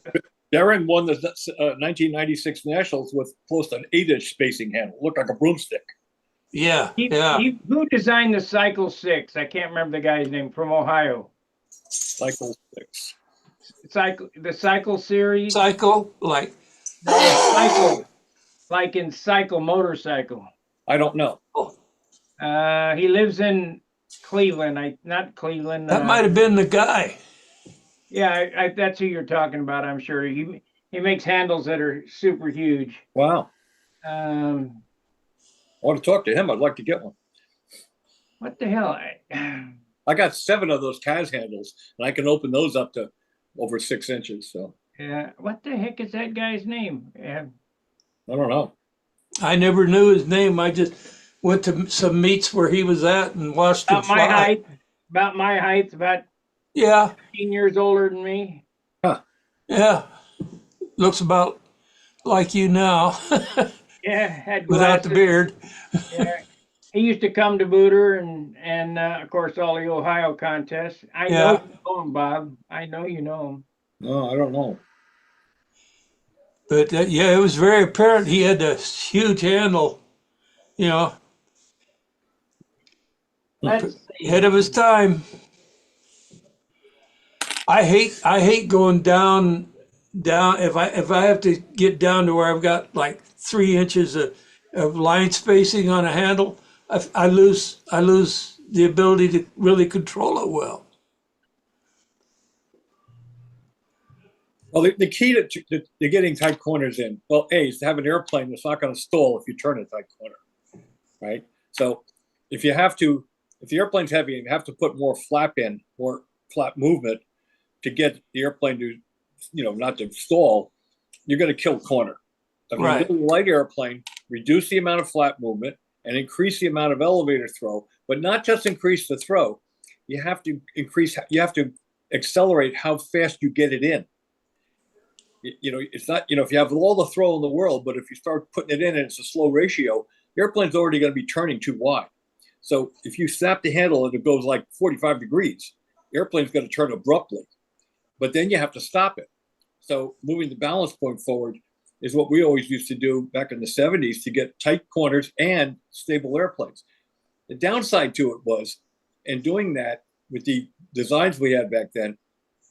Darren won the 1996 Nationals with close to an 8-inch spacing handle. Looked like a broomstick. Yeah, Who designed the Cycle 6? I can't remember the guy's name, from Ohio. Cycle 6. The Cycle series? Cycle, Cycle, like in Cycle motorcycle. I don't know. He lives in Cleveland. Not Cleveland. That might have been the guy. Yeah, that's who you're talking about, I'm sure. He makes handles that are super huge. Wow. I want to talk to him. I'd like to get one. What the hell? I got 7 of those CAS handles, and I can open those up to over 6 inches. So. Yeah. What the heck is that guy's name? I don't know. I never knew his name. I just went to some meets where he was at and watched him fly. About my height, about 15 years older than me. Huh. Yeah. Looks about like you now. Yeah, had glasses. Without the beard. Yeah. He used to come to Booter and of course all the Ohio contests. I know you know him, Bob. I know you know him. No, I don't know. But it was very apparent he had a huge handle, ahead of his time. I hate going down. If I have to get down to where I've got like 3 inches of line spacing on a handle, I lose the ability to really control it well. Well, the key to getting tight corners in, is to have an airplane that's not going to stall if you turn a tight corner, right? So if the airplane's heavy and you have to put more flap movement to get the airplane to, not to stall, you're going to kill corner. I mean, Right. a light airplane, reduce the amount of flap movement and increase the amount of elevator throw, but not just increase the throw. You have to accelerate how fast you get it in. It's not, if you have all the throw in the world, but if you start putting it in and it's a slow ratio, the airplane's already going to be turning too wide. So if you snap the handle and it goes like 45 degrees, the airplane's going to turn abruptly, but then you have to stop it. So moving the balance point forward, is what we always used to do back in the 70s to get tight corners and stable airplanes. The downside to it was, in doing that with the designs we had back then,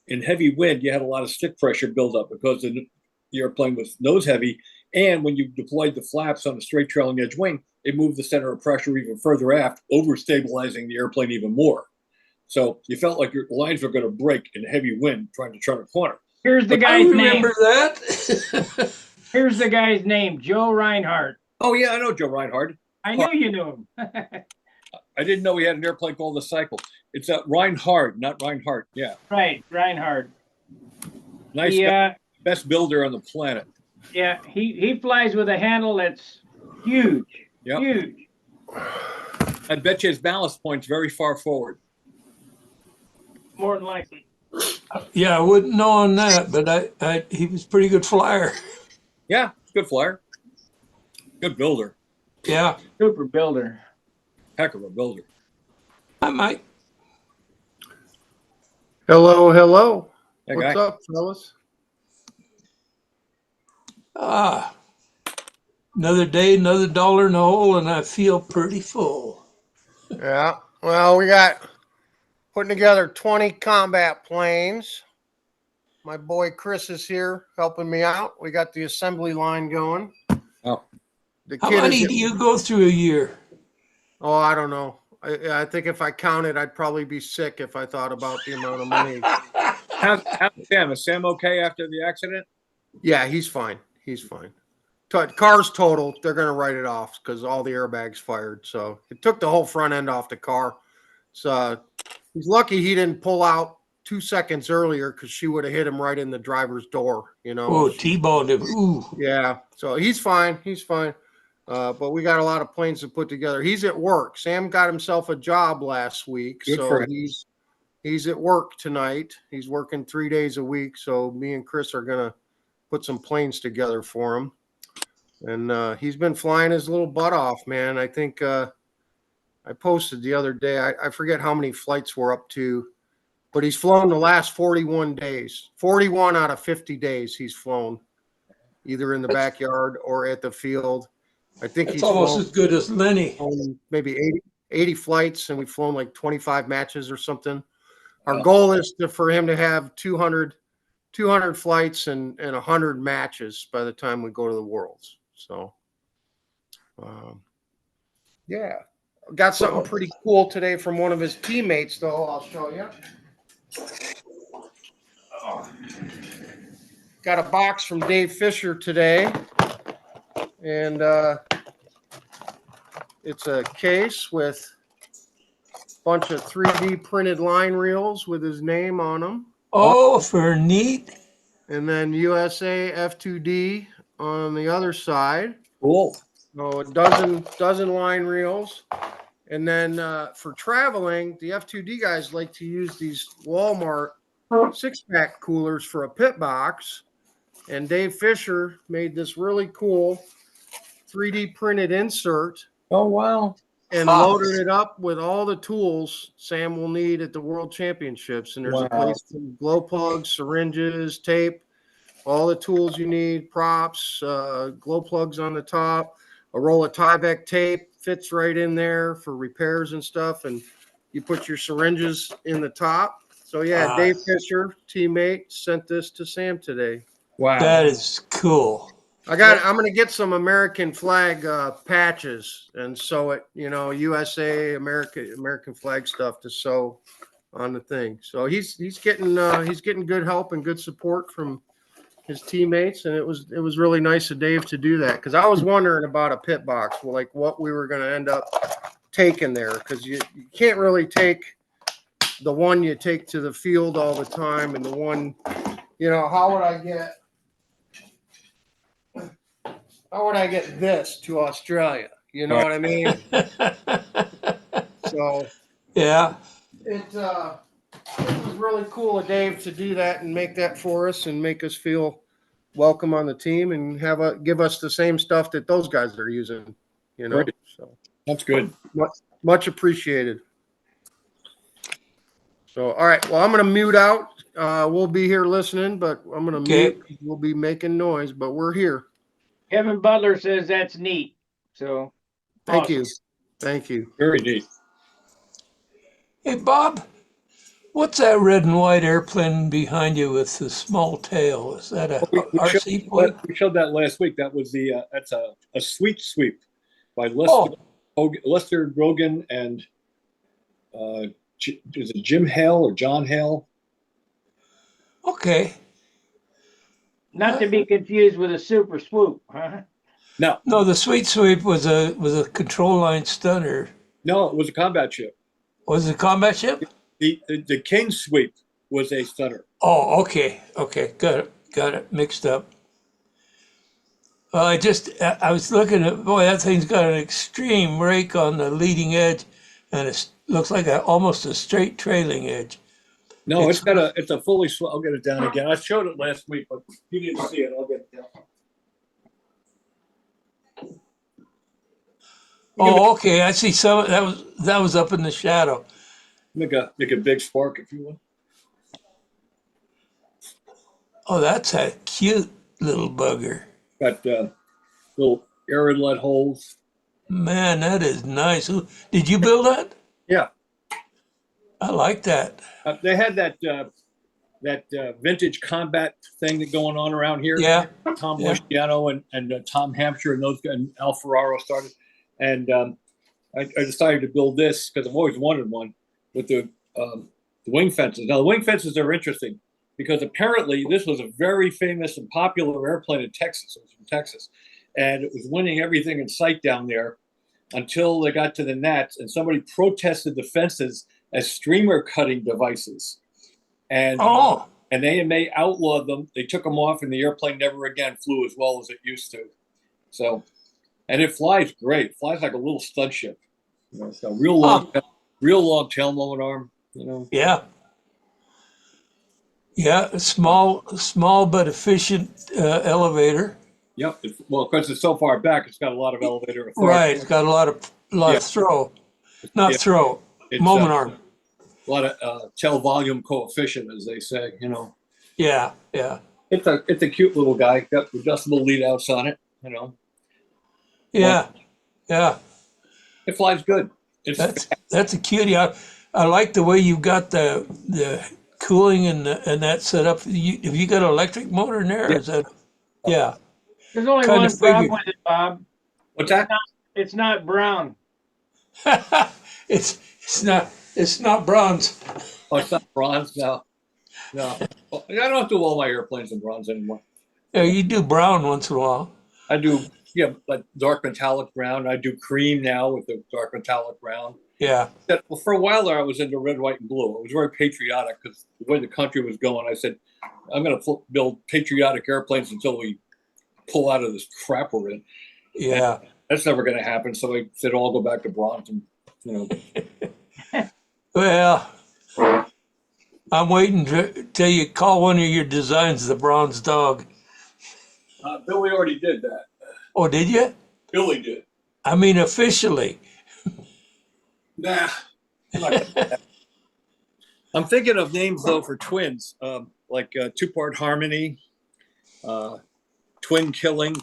in heavy wind, you had a lot of stick pressure buildup because the airplane was nose heavy. And when you deployed the flaps on a straight trailing edge wing, it moved the center of pressure even further aft, over-stabilizing the airplane even more. So you felt like your lines were going to break in heavy wind trying to turn a corner. Here's the I guy's name. remember that. Here's the guy's name, Joe Reinhardt. Oh, yeah, I know Joe Reinhardt. I knew you knew him. I didn't know he had an airplane called the Cycle. It's Reinhardt, not Reinhardt. Yeah. Right, Reinhardt. Nice guy. Best builder on the planet. Yeah, he flies with a handle that's huge. Yep. Huge. I bet you his ballast point's very far forward. More than likely. Yeah, I wouldn't know on that, but he was a pretty good flyer. Yeah, good flyer. Good builder. Yeah. Super builder. Heck of a builder. I might. Hello, hello. That What's guy. up, fellas? Another day, another dollar in the hole, and I feel pretty full. Yeah. Well, we got putting together 20 combat planes. My boy Chris is here helping me out. We got the assembly line going. Oh. The How kid many is, do you go through a year? oh, I don't know. I think if I counted, I'd probably be sick if I thought about the amount of money. How's Sam? Is Sam okay after the accident? Yeah, he's fine. He's fine. Car's totaled. They're going to write it off because all the airbags fired. So it took the whole front end off the car. So he's lucky he didn't pull out 2 seconds earlier because she would have hit him right in the driver's door. You know. Oh, T-boned him. Ooh. Yeah. So he's fine. He's fine. But we got a lot of planes to put together. He's at work. Sam got himself a job last week. Good so for him. he's at work tonight. He's working 3 days a week. So me and Chris are going to put some planes together for him. And he's been flying his little butt off, man. I think I posted the other day. I forget how many flights we're up to, but he's flown the last 41 days. 41 out of 50 days he's flown, either in the backyard or at the field. I think That's he's almost flown as good as Lenny. maybe 80 flights, and we've flown like 25 matches or something. Our goal is for him to have 200 flights and 100 matches by the time we go to the Worlds. So, yeah, got something pretty cool today from one of his teammates, though. I'll show you. Got a box from Dave Fisher today, and it's a case with a bunch of 3D printed line reels with his name on them. Oh, for neat. And then USA F2D on the other side. Cool. So a dozen line reels. And then for traveling, the F2D guys like to use these Walmart 6-pack coolers for a pit box. And Dave Fisher made this really cool 3D printed insert Oh, wow. and loaded it up with all the tools Sam will need at the World Championships. And there's a place for glow plugs, syringes, tape, all the tools you need, props, glow plugs on the top, a roll of Tyvek tape fits right in there for repairs and stuff. And you put your syringes in the top. So yeah, Dave Fisher, teammate, sent this to Sam today. Wow. That is cool. I'm going to get some American flag patches and sew it, USA, American flag stuff to sew on the thing. So he's getting good help and good support from his teammates, and it was really nice of Dave to do that, because I was wondering about a pit box, like what we were going to end up taking there, because you can't really take the one you take to the field all the time, and the one, how would I get this to Australia? You know what I mean? So Yeah. it was really cool of Dave to do that and make that for us and make us feel welcome on the team and give us the same stuff that those guys are using, Right. So That's good. much appreciated. So, all right. Well, I'm going to mute out. We'll be here listening, but I'm going to mute. We'll be making noise, but we're here. Kevin Butler says that's neat. So Thank awesome. you. Thank you. Very neat. Hey, Bob, what's that red and white airplane behind you with the small tail? Is that a RC plane? We showed that last week. That was that's a sweet sweep by Oh, Lester Grogan and is it Jim Hale or John Hale? okay. Not to be confused with a super swoop, huh? No, the sweet sweep was a control line stunner. No, it was a combat ship. Was it a combat ship? The King sweep was a stunner. Oh, okay. Okay. Got it mixed up. Well, I was looking at, boy, that thing's got an extreme rake on the leading edge, and it looks like almost a straight trailing edge. No, it's a fully. I'll get it down again. I showed it last week, but you didn't see it. I'll get it down. Oh, okay. I see some. That was up in the shadow. Make a big spark if you want. Oh, that's a cute little bugger. Got little air inlet holes. Man, that is nice. Did you build that? Yeah, I like that. they had that vintage combat thing that going on around here. Yeah. Tom Yeah. Luciano and Tom Hampshire and those and Al Ferraro started, and I decided to build this because I've always wanted one with the wing fences. Now the wing fences are interesting because apparently this was a very famous and popular airplane in Texas. It was from Texas, and it was winning everything in sight down there until they got to the Nats, and somebody protested the fences as streamer cutting devices. And AMA outlawed them. They took them off, and the airplane never again flew as well as it used to. So, and it flies great. It flies like a little stunt ship. You know, it's got real long tail moment arm. You know. Yeah. Yeah. Small but efficient elevator. Yep. Well, because it's so far back, it's got a lot of elevator authority. Right. It's got a lot of throw, not throw, moment arm. A lot of tail volume coefficient, as they say. You know. Yeah. Yeah. It's a cute little guy. Got adjustable lead outs on it. You know. Yeah. Yeah. It flies good. That's a cutie. I like the way you got the cooling and that set up. Have you got an electric motor in there? Yeah. Is that? Yeah. There's only Kinda one problem figured. with it, Bob. What's that? It's not brown. It's not bronze. Oh, it's not bronze? No. Well, I don't do all my airplanes in bronze anymore. Yeah, you do brown once in a while. I do, like dark metallic brown. I do cream now with the dark metallic brown. Yeah. Well, for a while there, I was into red, white, and blue. I was very patriotic because the way the country was going, I said, I'm going to build patriotic airplanes until we pull out of this crap we're in. Yeah. And that's never going to happen. So I said, I'll go back to bronze and, Well, I'm waiting till you call one of your designs the bronze dog. Billy already did that. Oh, did you? Billy did. I mean, officially. Nah. I'm thinking of names though for twins, like two-part harmony, twin killing.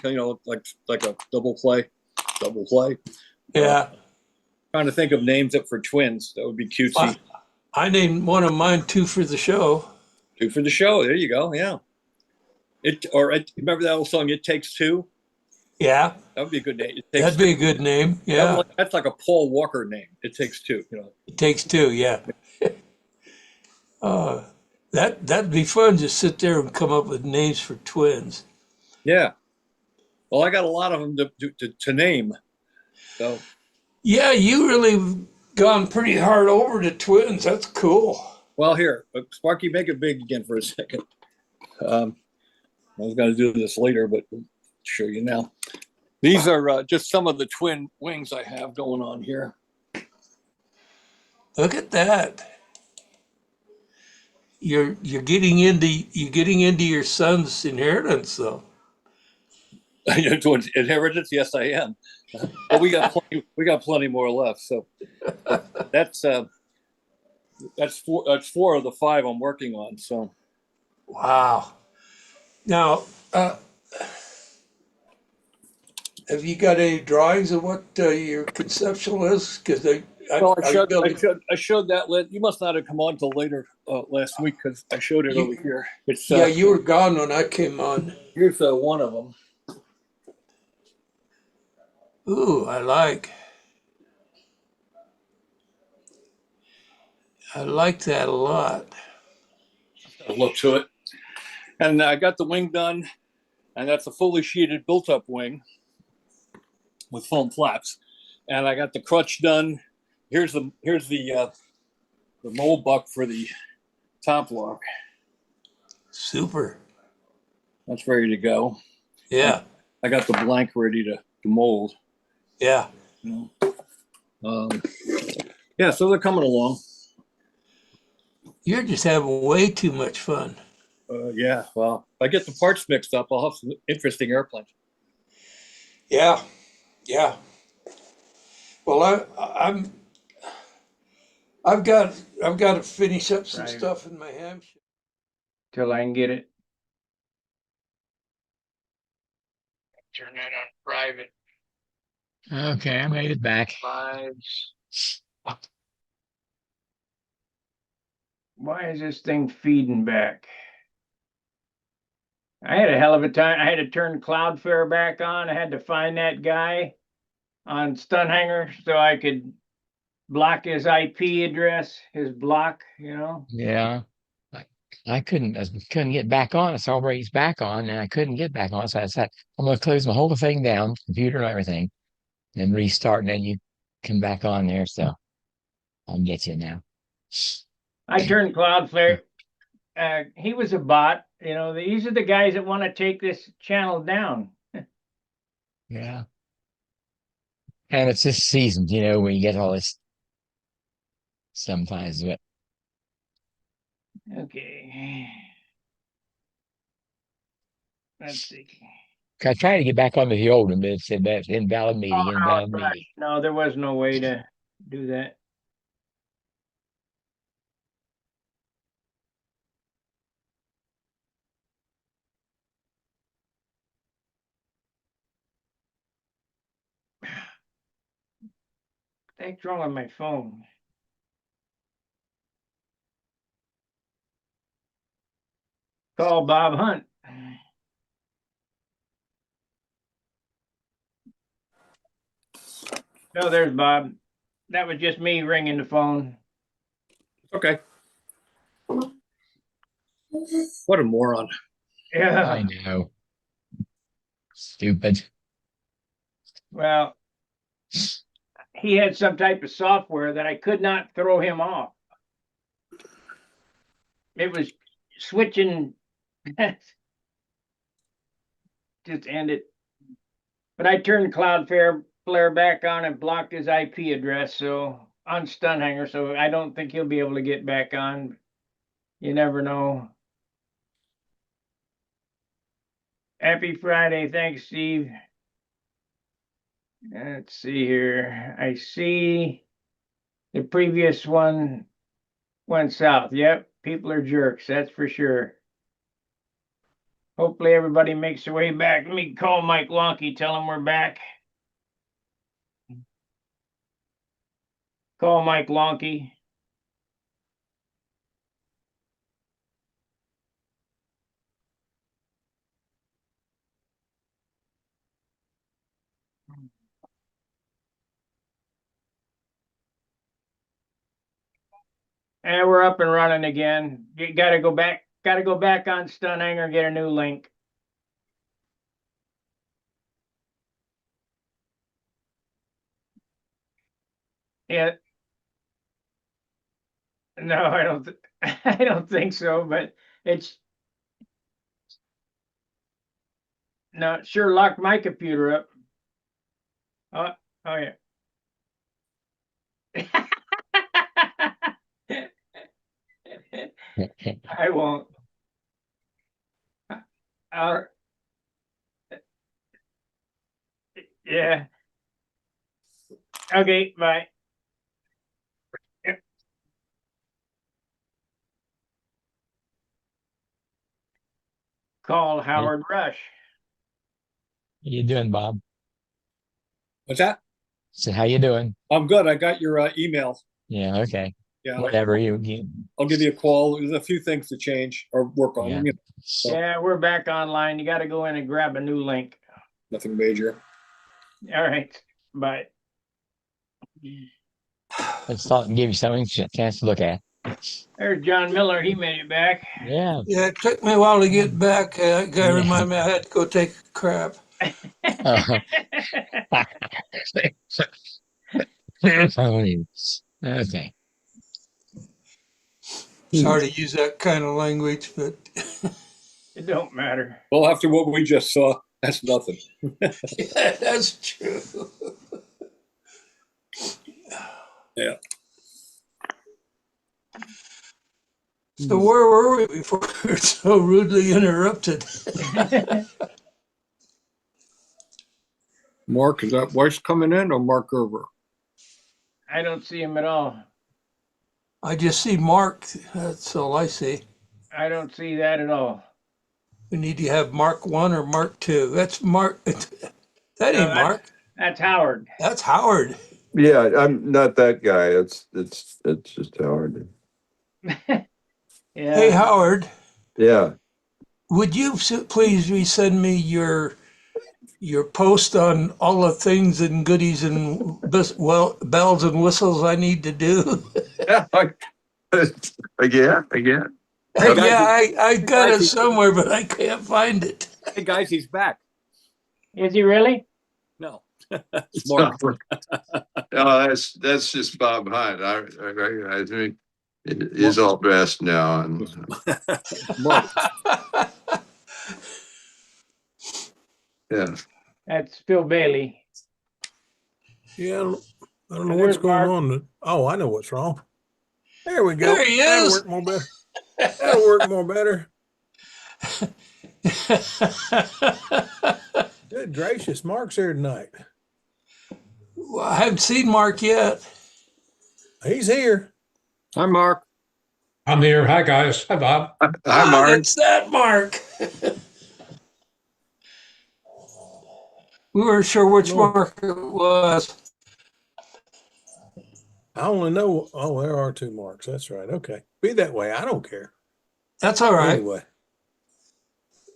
Like a double play. Yeah. Trying to think of names up for twins. That would be cutesy. I named one of mine Two for the Show. Two for the show. There you go. Yeah. Remember that old song? It Takes Two. Yeah. That would be a good name. That'd be a good name. Yeah. That's like a Paul Walker name. It Takes Two. It Takes Two. Yeah. That'd be fun. Just sit there and come up with names for twins. Yeah. Well, I got a lot of them to name. So. Yeah, you really gone pretty hard over to twins. That's cool. Well, here, Sparky, make it big again for a second. I was going to do this later, but I'll show you now. These are just some of the twin wings I have going on here. Look at that. You're getting into your son's inheritance, though. Towards inheritance, yes, I am. But we got plenty more left. So that's four of the five I'm working on. So wow. Now, Have you got any drawings of what your conceptual is? Because Well, are you building? I showed that. You must not have come on till later last week because I showed it over You, here. It's yeah, you were gone when I came on. here's one of them. Ooh, I like that a lot. Look to it, and I got the wing done, and that's a fully sheeted, built-up wing with foam flaps, and I got the crutch done. Here's the mold buck for the top lock. Super. That's ready to go. And Yeah, I got the blank ready to mold. yeah. You know, yeah. So they're coming along. You're just having way too much fun. Yeah. Well, if I get the parts mixed up, I'll have some interesting airplanes. Yeah, yeah. Well, I've got to finish up some Right. stuff in my Hampshire. Till I can get it. Turn that on private. Okay, I made it back. Lives. Why is this thing feeding back? I had a hell of a time. I had to turn Cloudflare back on. I had to find that guy on Stunt Hanger so I could block his IP address, his block, you know. Yeah. I, I couldn't get back on. I saw where he's back on and I couldn't get back on. So I said, I'm gonna close my whole thing down, computer and everything, and restart, and then you come back on there. So I'll get you now. I turned Cloudflare. He was a bot. You know, these are the guys that want to take this channel down. Yeah. And it's this season, when you get all this sometimes. But Okay. Let's see. I tried to get back onto the old one, but it said that's invalid Oh meeting, no, invalid meeting. no, there was no way to do that. What's wrong with my phone? Call Bob Hunt. No, there's Bob. That was just me ringing the phone. Okay. What a moron. I Yeah. know. Stupid. Well, he had some type of software that I could not throw him off. It was switching. Just end it. But I turned Cloudflare flare back on and blocked his IP address, so on Stun Hanger, so I don't think he'll be able to get back on. You never know. Happy Friday. Thanks, Steve. Let's see here. I see the previous one went south. Yep, people are jerks, that's for sure. Hopefully everybody makes their way back. Let me call Mike Lonky, tell him we're back. Call Mike Lonky. And we're up and running again. You gotta go back on Stun Hanger and get a new link. Yeah, no, I don't I don't think so, but it's no, it sure locked my computer up. Oh, oh yeah. I won't. Uh, yeah. Okay, bye. Call Hey, Howard Rush. how you doing, Bob? What's that? So how you doing? I'm good. I got your email. Yeah, okay. Yeah, Whatever you I'll give you a call. There's a few things to change or work on. yeah. You know, so Yeah, we're back online. You got to go in and grab a new link. nothing major. All right. Bye. Let's talk and give you something a chance to look at. There's John Miller. He made it back. Yeah. Yeah, it took me a while to get back. Guy Yeah. reminded me I had to go take a crap. Uh-huh. Okay. Sorry to use that kind of language, but It don't matter. Well, after what we just saw, that's nothing. yeah, that's true. Yeah. So where were we before we were so rudely interrupted? Mark, is that voice coming in or Mark Gerber? I don't see him at all. I just see Mark. That's all I see. I don't see that at all. We need to have Mark 1 or Mark 2. That's Mark. That No, ain't Mark. That's Howard. That's Howard. Yeah, I'm not that guy. It's just Howard. Yeah. Hey, Howard, Yeah. would you please resend me your post on all the things and goodies and bells and whistles I need to do? Again. Hey, guys, Yeah, I got it guys, somewhere, but I can't find it. Hey guys, he's back. Is he really? No, Mark. Oh, that's just Bob Hunt. I recognize him. He's all dressed now, and Mark. yeah. That's Phil Bailey. Yeah, I don't know And what's there's going Mark. on. Oh, I know what's wrong. There we go. There he That'll is. work more better. That'll work more better. Good gracious, Mark's here tonight. Well, I haven't seen Mark yet. He's here. Hi, Mark. I'm here. Hi, guys. Hi, Bob. Hi, Mark. It's that Mark. We weren't sure which Lord. Mark it was. I only know. Oh, there are two Marks. That's right. Okay, be that way. I don't care. That's all right. Anyway,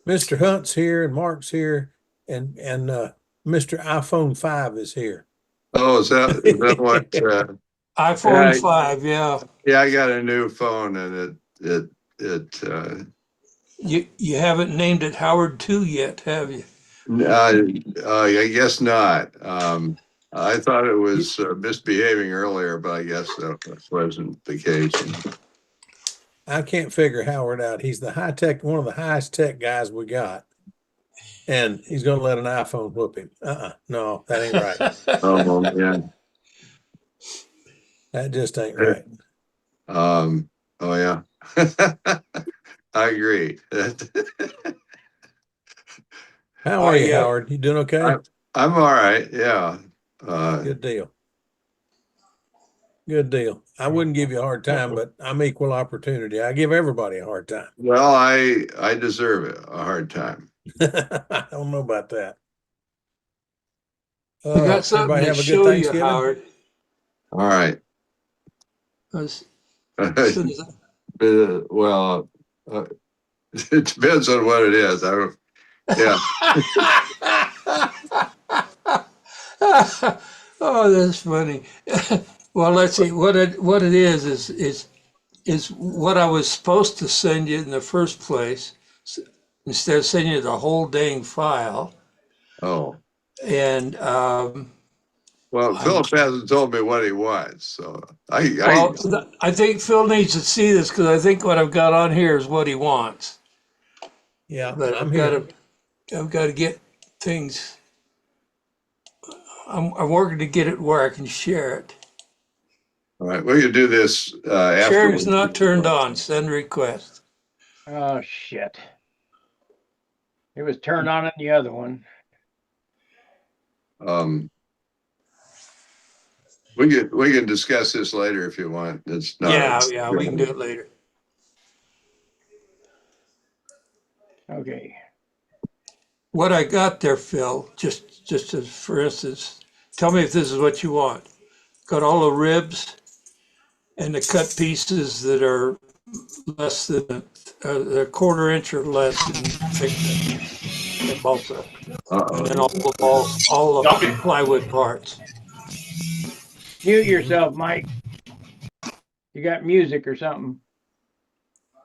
Mr. Hunt's here and Mark's here, and Mr. iPhone 5 is here. Oh, is that what? iPhone Yeah, 5, yeah. Yeah, I got a new phone, and it. You haven't named it Howard 2 yet, have you? I guess not. I thought it was misbehaving earlier, but I guess that wasn't the case. I can't figure Howard out. He's the high tech, one of the highest tech guys we got, and he's going to let an iPhone whoop him. No, that ain't right. Oh, yeah. That just ain't right. Oh, yeah. I agree. How are you, yeah. Howard? You doing okay? I'm all right. Yeah. Good deal. Good deal. I wouldn't give you a hard time, but I'm equal opportunity. I give everybody a hard time. Well, I deserve it, a hard time. I don't know about that. We got something everybody to have a good show you, Thanksgiving? Howard. All right. As soon as Well, it depends on what it is. I don't. Yeah. Oh, that's funny. Well, let's see. What it is what I was supposed to send you in the first place. Instead of sending you the whole dang file, Oh. and Well, Philip hasn't told me what he wants, so I think Phil needs to see this because I think what I've got on here is what he wants. Yeah, But I'm here. I've got to get things. I'm working to get it where I can share it. All right, we can do this after. Sharing is not turned on. Send request. Oh, shit. It was turned on in the other one. We can discuss this later if you want. It's not. Yeah, we can do it later. Okay. What I got there, Phil, just as for instance, tell me if this is what you want. Got all the ribs and the cut pieces that are less than a quarter inch or less in thickness at balsa. And then all the balls, all the plywood parts. Mute yourself, Mike. You got music or something.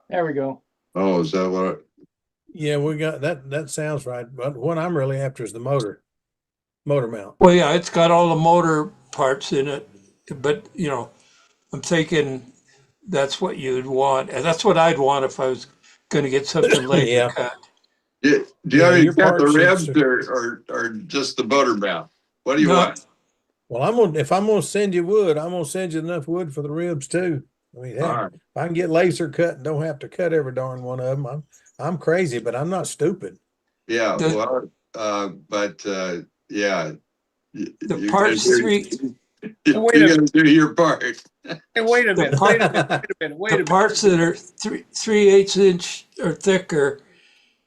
There we go. Oh, is that what? Yeah, we got that. That sounds right. But what I'm really after is the motor mount. Well, yeah, it's got all the motor parts in it, but I'm thinking that's what you'd want, and that's what I'd want if I was going to get something laser Yeah. cut. Do you Yeah, have your got the parts ribs are- or just the motor mount? What do you No. want? Well, if I'm gonna send you wood, I'm gonna send you enough wood for the ribs too. I mean, All heck, right. if I can get laser cut and don't have to cut every darn one of them, I'm crazy, but I'm not stupid. Yeah, The- well, yeah. The You parts gotta three, you Wait a gotta do your part. Hey, wait a The minute. part- Wait a minute. Wait a minute. Wait a the minute. parts that are 3/8 inch or thicker,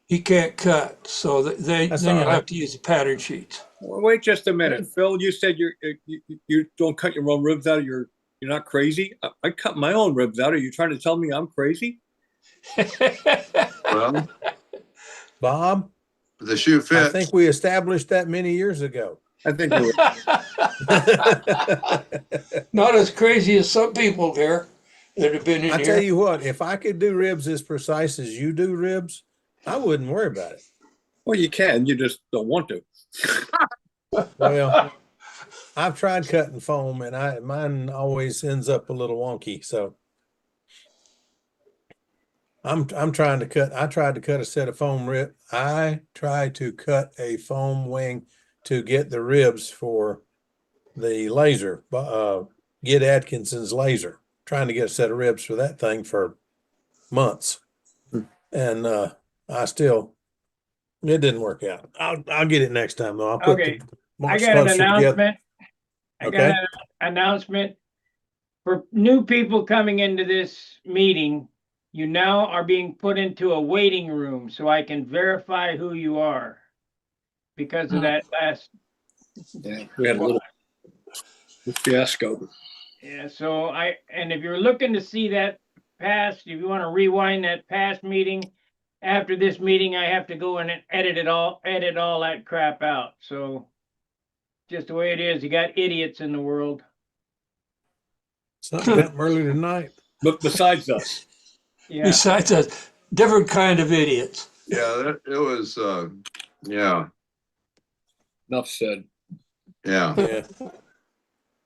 he can't cut. So then That's you'll all right. have to use the pattern sheets. Well, wait just a minute, Phil. You said you don't cut your own ribs out. You're not crazy. I cut my own ribs out. Are you trying to tell me I'm crazy? Well, Bob, the shoe I fits. think we established that many years ago. I think you're Not as crazy as some people there that have been in I here. tell you what, if I could do ribs as precise as you do ribs, I wouldn't worry about it. well. You can. You just don't want to. Well, I've tried cutting foam and mine always ends up a little wonky. So I'm trying to cut. I tried to cut a set of foam rib. I tried to cut a foam wing to get the ribs for the laser, Gid Atkinson's laser. Trying to get a set of ribs for that thing for months, and it didn't work out. I'll get it next time though. I'll put Okay. the I got an closer together. announcement. I got Okay. an announcement for new people coming into this meeting. You now are being put into a waiting room so I can verify who you are because of that last. Yeah, we had a little fiasco. Yeah, so and if you're looking to see that past, if you want to rewind that past meeting, after this meeting, I have to go in and edit all that crap out. So just the way it is, you got idiots in the world. Something happened early tonight. But besides us, Yeah. Besides a different kind of idiots. Yeah, it was yeah. enough said. Yeah. Yeah.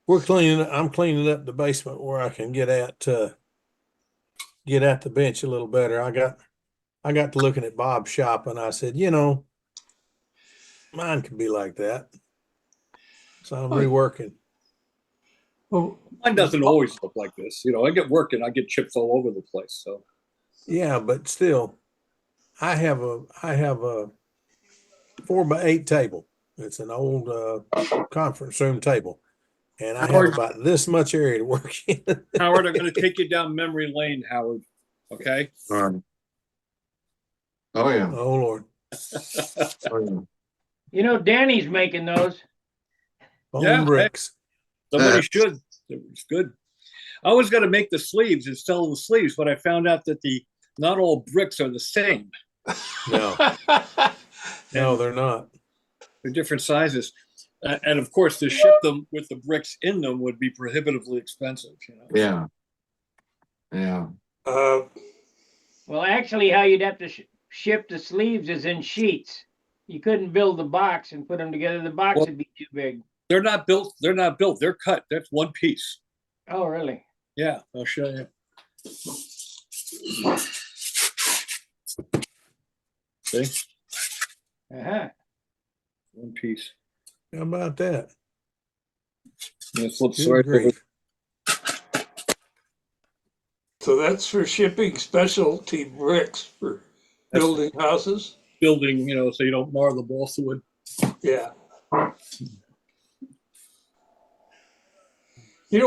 I'm cleaning up the basement where I can get at the bench a little better. I got to looking at Bob's shop and I said, mine could be like that. So I'm reworking. Well, Mine doesn't always look like this. I get working, I get chips all over the place. So Yeah, but still, I have a 4x8 table. It's an old conference room table, and I have about this much area to work in. Howard, I'm going to take you down memory lane, Howard. Okay. All right. Oh yeah. Oh Lord, Oh, yeah. Danny's making those. bone Yeah, bricks. Somebody should. It's good. I was going to make the sleeves and sell the sleeves, but I found out that not all bricks are the same. No, no, they're not. They're different sizes. And of course, to ship them with the bricks in them would be prohibitively expensive. Yeah. Yeah. Well, actually, how you'd have to ship the sleeves is in sheets. You couldn't build the box and put them together. The box would be too big. They're not built. They're not built. They're cut. That's one piece. Oh, really? Yeah, I'll show you. See? Uh-huh. One piece. How about that? And it flips Good right over. grief. so that's for shipping specialty bricks for building houses. Building, so you don't mar the balsa wood. Yeah. You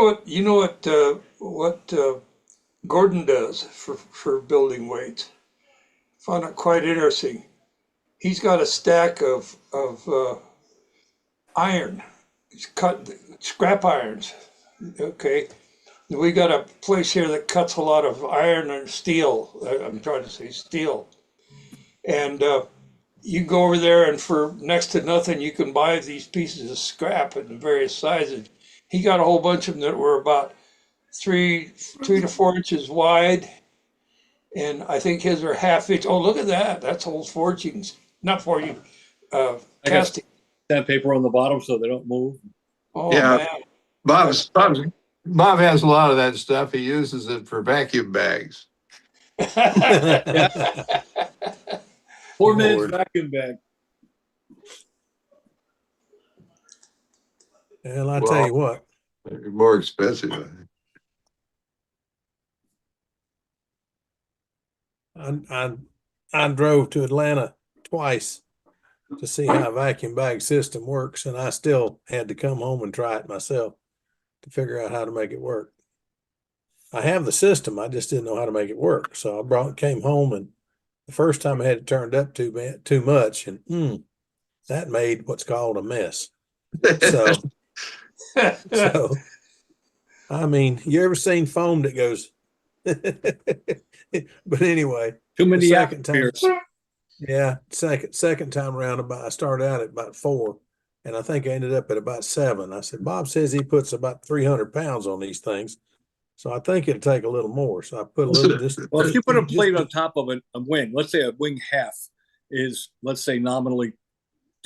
know what Gordon does for building weights. Found it quite interesting. He's got a stack of iron. cut scrap irons. Okay. We got a place here that cuts a lot of iron and steel. I'm trying to say steel. And you can go over there and for next to nothing, you can buy these pieces of scrap in various sizes. He got a whole bunch of them that were about three to 4 inches wide. And I think his are half inch. Oh, look at that. That's old forgings. Not forging, I got casting. sandpaper on the bottom so they don't move. Oh, Yeah. man. Bob has a lot of that stuff. He uses it for vacuum bags. Poor man's Lord. vacuum bag. Well, I tell you what, They're more expensive, I think. I drove to Atlanta twice to see how a vacuum bag system works, and I still had to come home and try it myself to figure out how to make it work. I have the system, I just didn't know how to make it work. So I came home, and the first time I had it turned up too much, and that made what's called a mess. So, so I mean, you ever seen foam that goes? But anyway, Too the many second time, atmospheres. yeah, second time around, I started out at about 4, and I think I ended up at about 7. I said, Bob says he puts about 300 pounds on these things, so I think it'll take a little more. So I put a little just. Well, if you put a just- plate on top of a wing, let's say a wing half is, let's say, nominally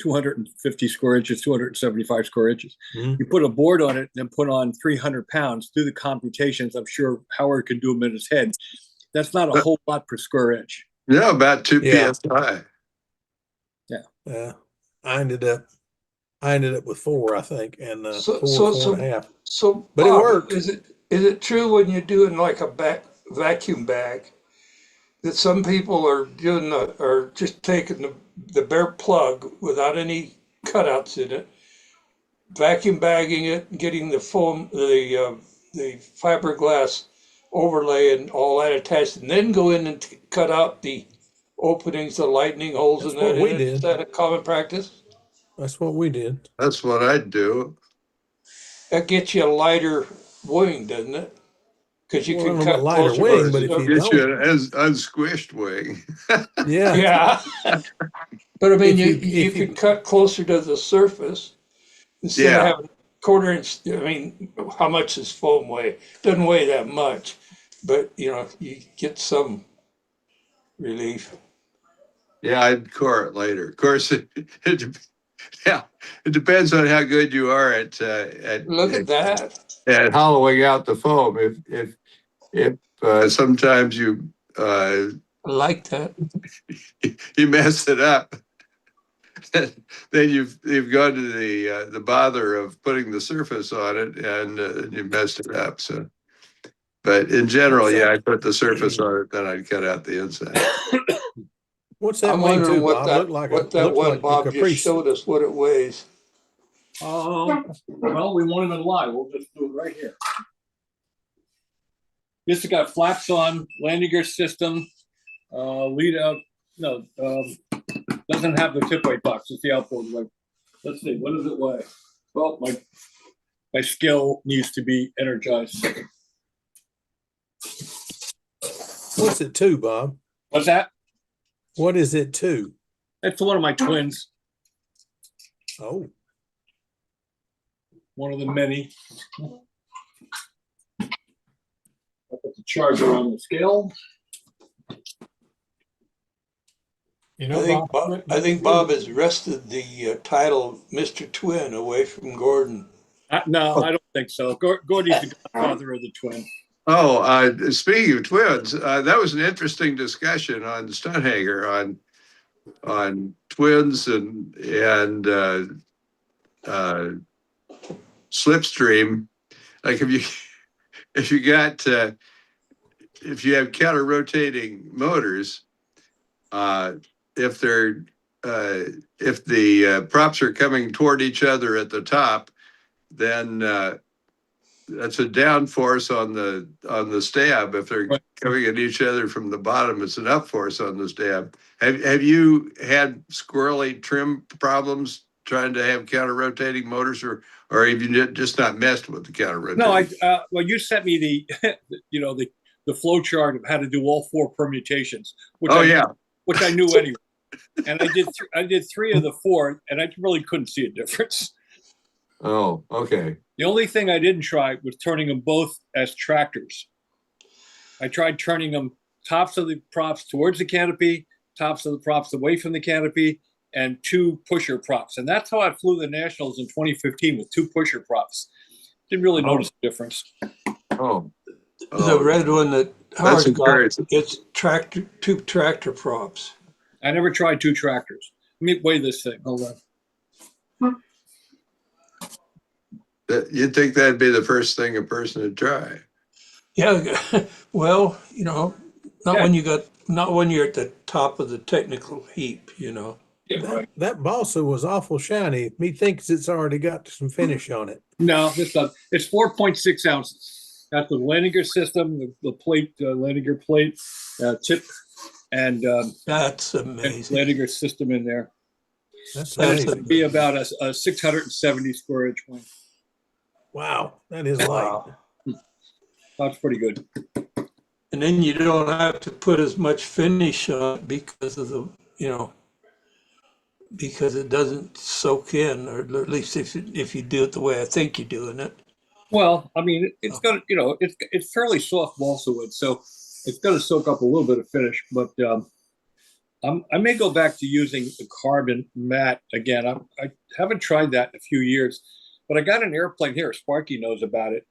250 square inches, 275 square inches. Mhm. You put a board on it and put on 300 pounds, do the computations. I'm sure Howard can do them in his head. That's not a whole lot per square inch. Yeah, about 2 Yeah. psi. Yeah, I ended up with 4, I think, and So- 4.5. So, But it Bob, worked. is it true when you're doing like a vacuum bag that some people are doing are just taking the bare plug without any cutouts in it, vacuum bagging it, getting the foam, the fiberglass overlay and all that attached, and then go in and cut out the openings, the lightning holes That's in that. what we In it. Is did. that a common practice? That's what we did. That's what I'd do. That gets you a lighter wing, doesn't it? Because you Well, I can don't know about cut lighter closer wing, to but the if you surface. Get you don't, an unsquished wing. yeah, Yeah. But I mean, If you you- could cut closer to the surface instead of Yeah. having quarter inch. I mean, how much does foam weigh? Doesn't weigh that much, but you get some relief. Yeah, I'd core it later. Of course, yeah, it depends on how good you are Look at that. at hollowing out the foam. If sometimes I like that. you mess it up, then you've gone to the bother of putting the surface on it, and you messed it up. So, but in general, What's yeah, that? I put the surface on it, then I'd cut out the inside. What's that I'm wing wondering too, Bob? what that one a Bob just Caprice. showed us, what it weighs. Well, we won't even lie. We'll just do it right here. This has got flaps on, landing gear system, lead out. No, doesn't have the tip weight box. It's the outboard weight. Let's see. What does it weigh? Well, my skill needs to be energized. What's it to, Bob? What's that? What is it to? It's one of my twins. Oh, One of the many. I put the charger on the scale. You know, I think Bob has wrested the title Mr. Twin away from Gordon. No, I don't think so. Gordy's the godfather of the twin. Oh, speaking of twins, that was an interesting discussion on the Stunt Hanger on twins and slipstream. Like if you have counter rotating motors, if the props are coming toward each other at the top, then that's a down force on the stab. If they're coming at each other from the bottom, it's an up force on the stab. Have you had squirrely trim problems trying to have counter rotating motors, or have you just not messed with the counter rotating? No, well, you sent me the, the flow chart of how to do all 4 permutations, which I knew anyway. And I did 3 of the 4, and I really couldn't see a difference. Oh, okay. The only thing I didn't try was turning them both as tractors. I tried turning them tops of the props towards the canopy, tops of the props away from the canopy, and 2 pusher props. And that's how I flew the Nationals in 2015 with 2 pusher props. Didn't really notice the difference. Oh. The red one that That's Howard got, encouraging. it's 2 tractor props. I never tried 2 tractors. Let me weigh this thing. Hold on. You'd think that'd be the first thing a person would try. Yeah, well, not when you're at the top of the technical heap, Yeah, right. That balsa was awful shiny. Me thinks it's already got some finish on it. No, it's not. It's 4.6 ounces. That's the landing gear system, the plate, landing gear plate, tip, and That's amazing. landing gear system in there. That's And it's amazing. to be about a 670 square inch plane. Wow, that is light. Wow. That's pretty good. And then you don't have to put as much finish on it because of the, because it doesn't soak in, or at least if you do it the way I think you're doing it. Well, I mean, it's got, it's fairly soft balsa wood, so it's going to soak up a little bit of finish. But I may go back to using the carbon mat again. I haven't tried that in a few years, but I got an airplane here. Sparky knows about it.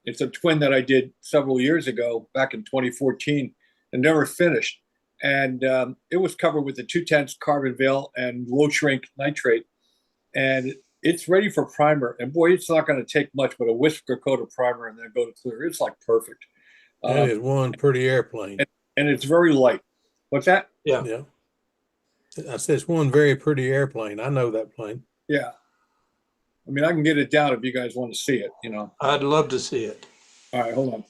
It's a twin that I did several years ago, back in 2014, and never finished. And it was covered with the 2/10 carbon veil and low shrink nitrate. And it's ready for primer. And boy, it's not going to take much but a whisker coat of primer and then go to clear. It's like perfect. That is one pretty airplane. And it's very light. What's that? Yeah. Yeah. I said it's one very pretty airplane. I know that plane. Yeah. I mean, I can get it down if you guys want to see it, I'd love to see it. All right, hold on.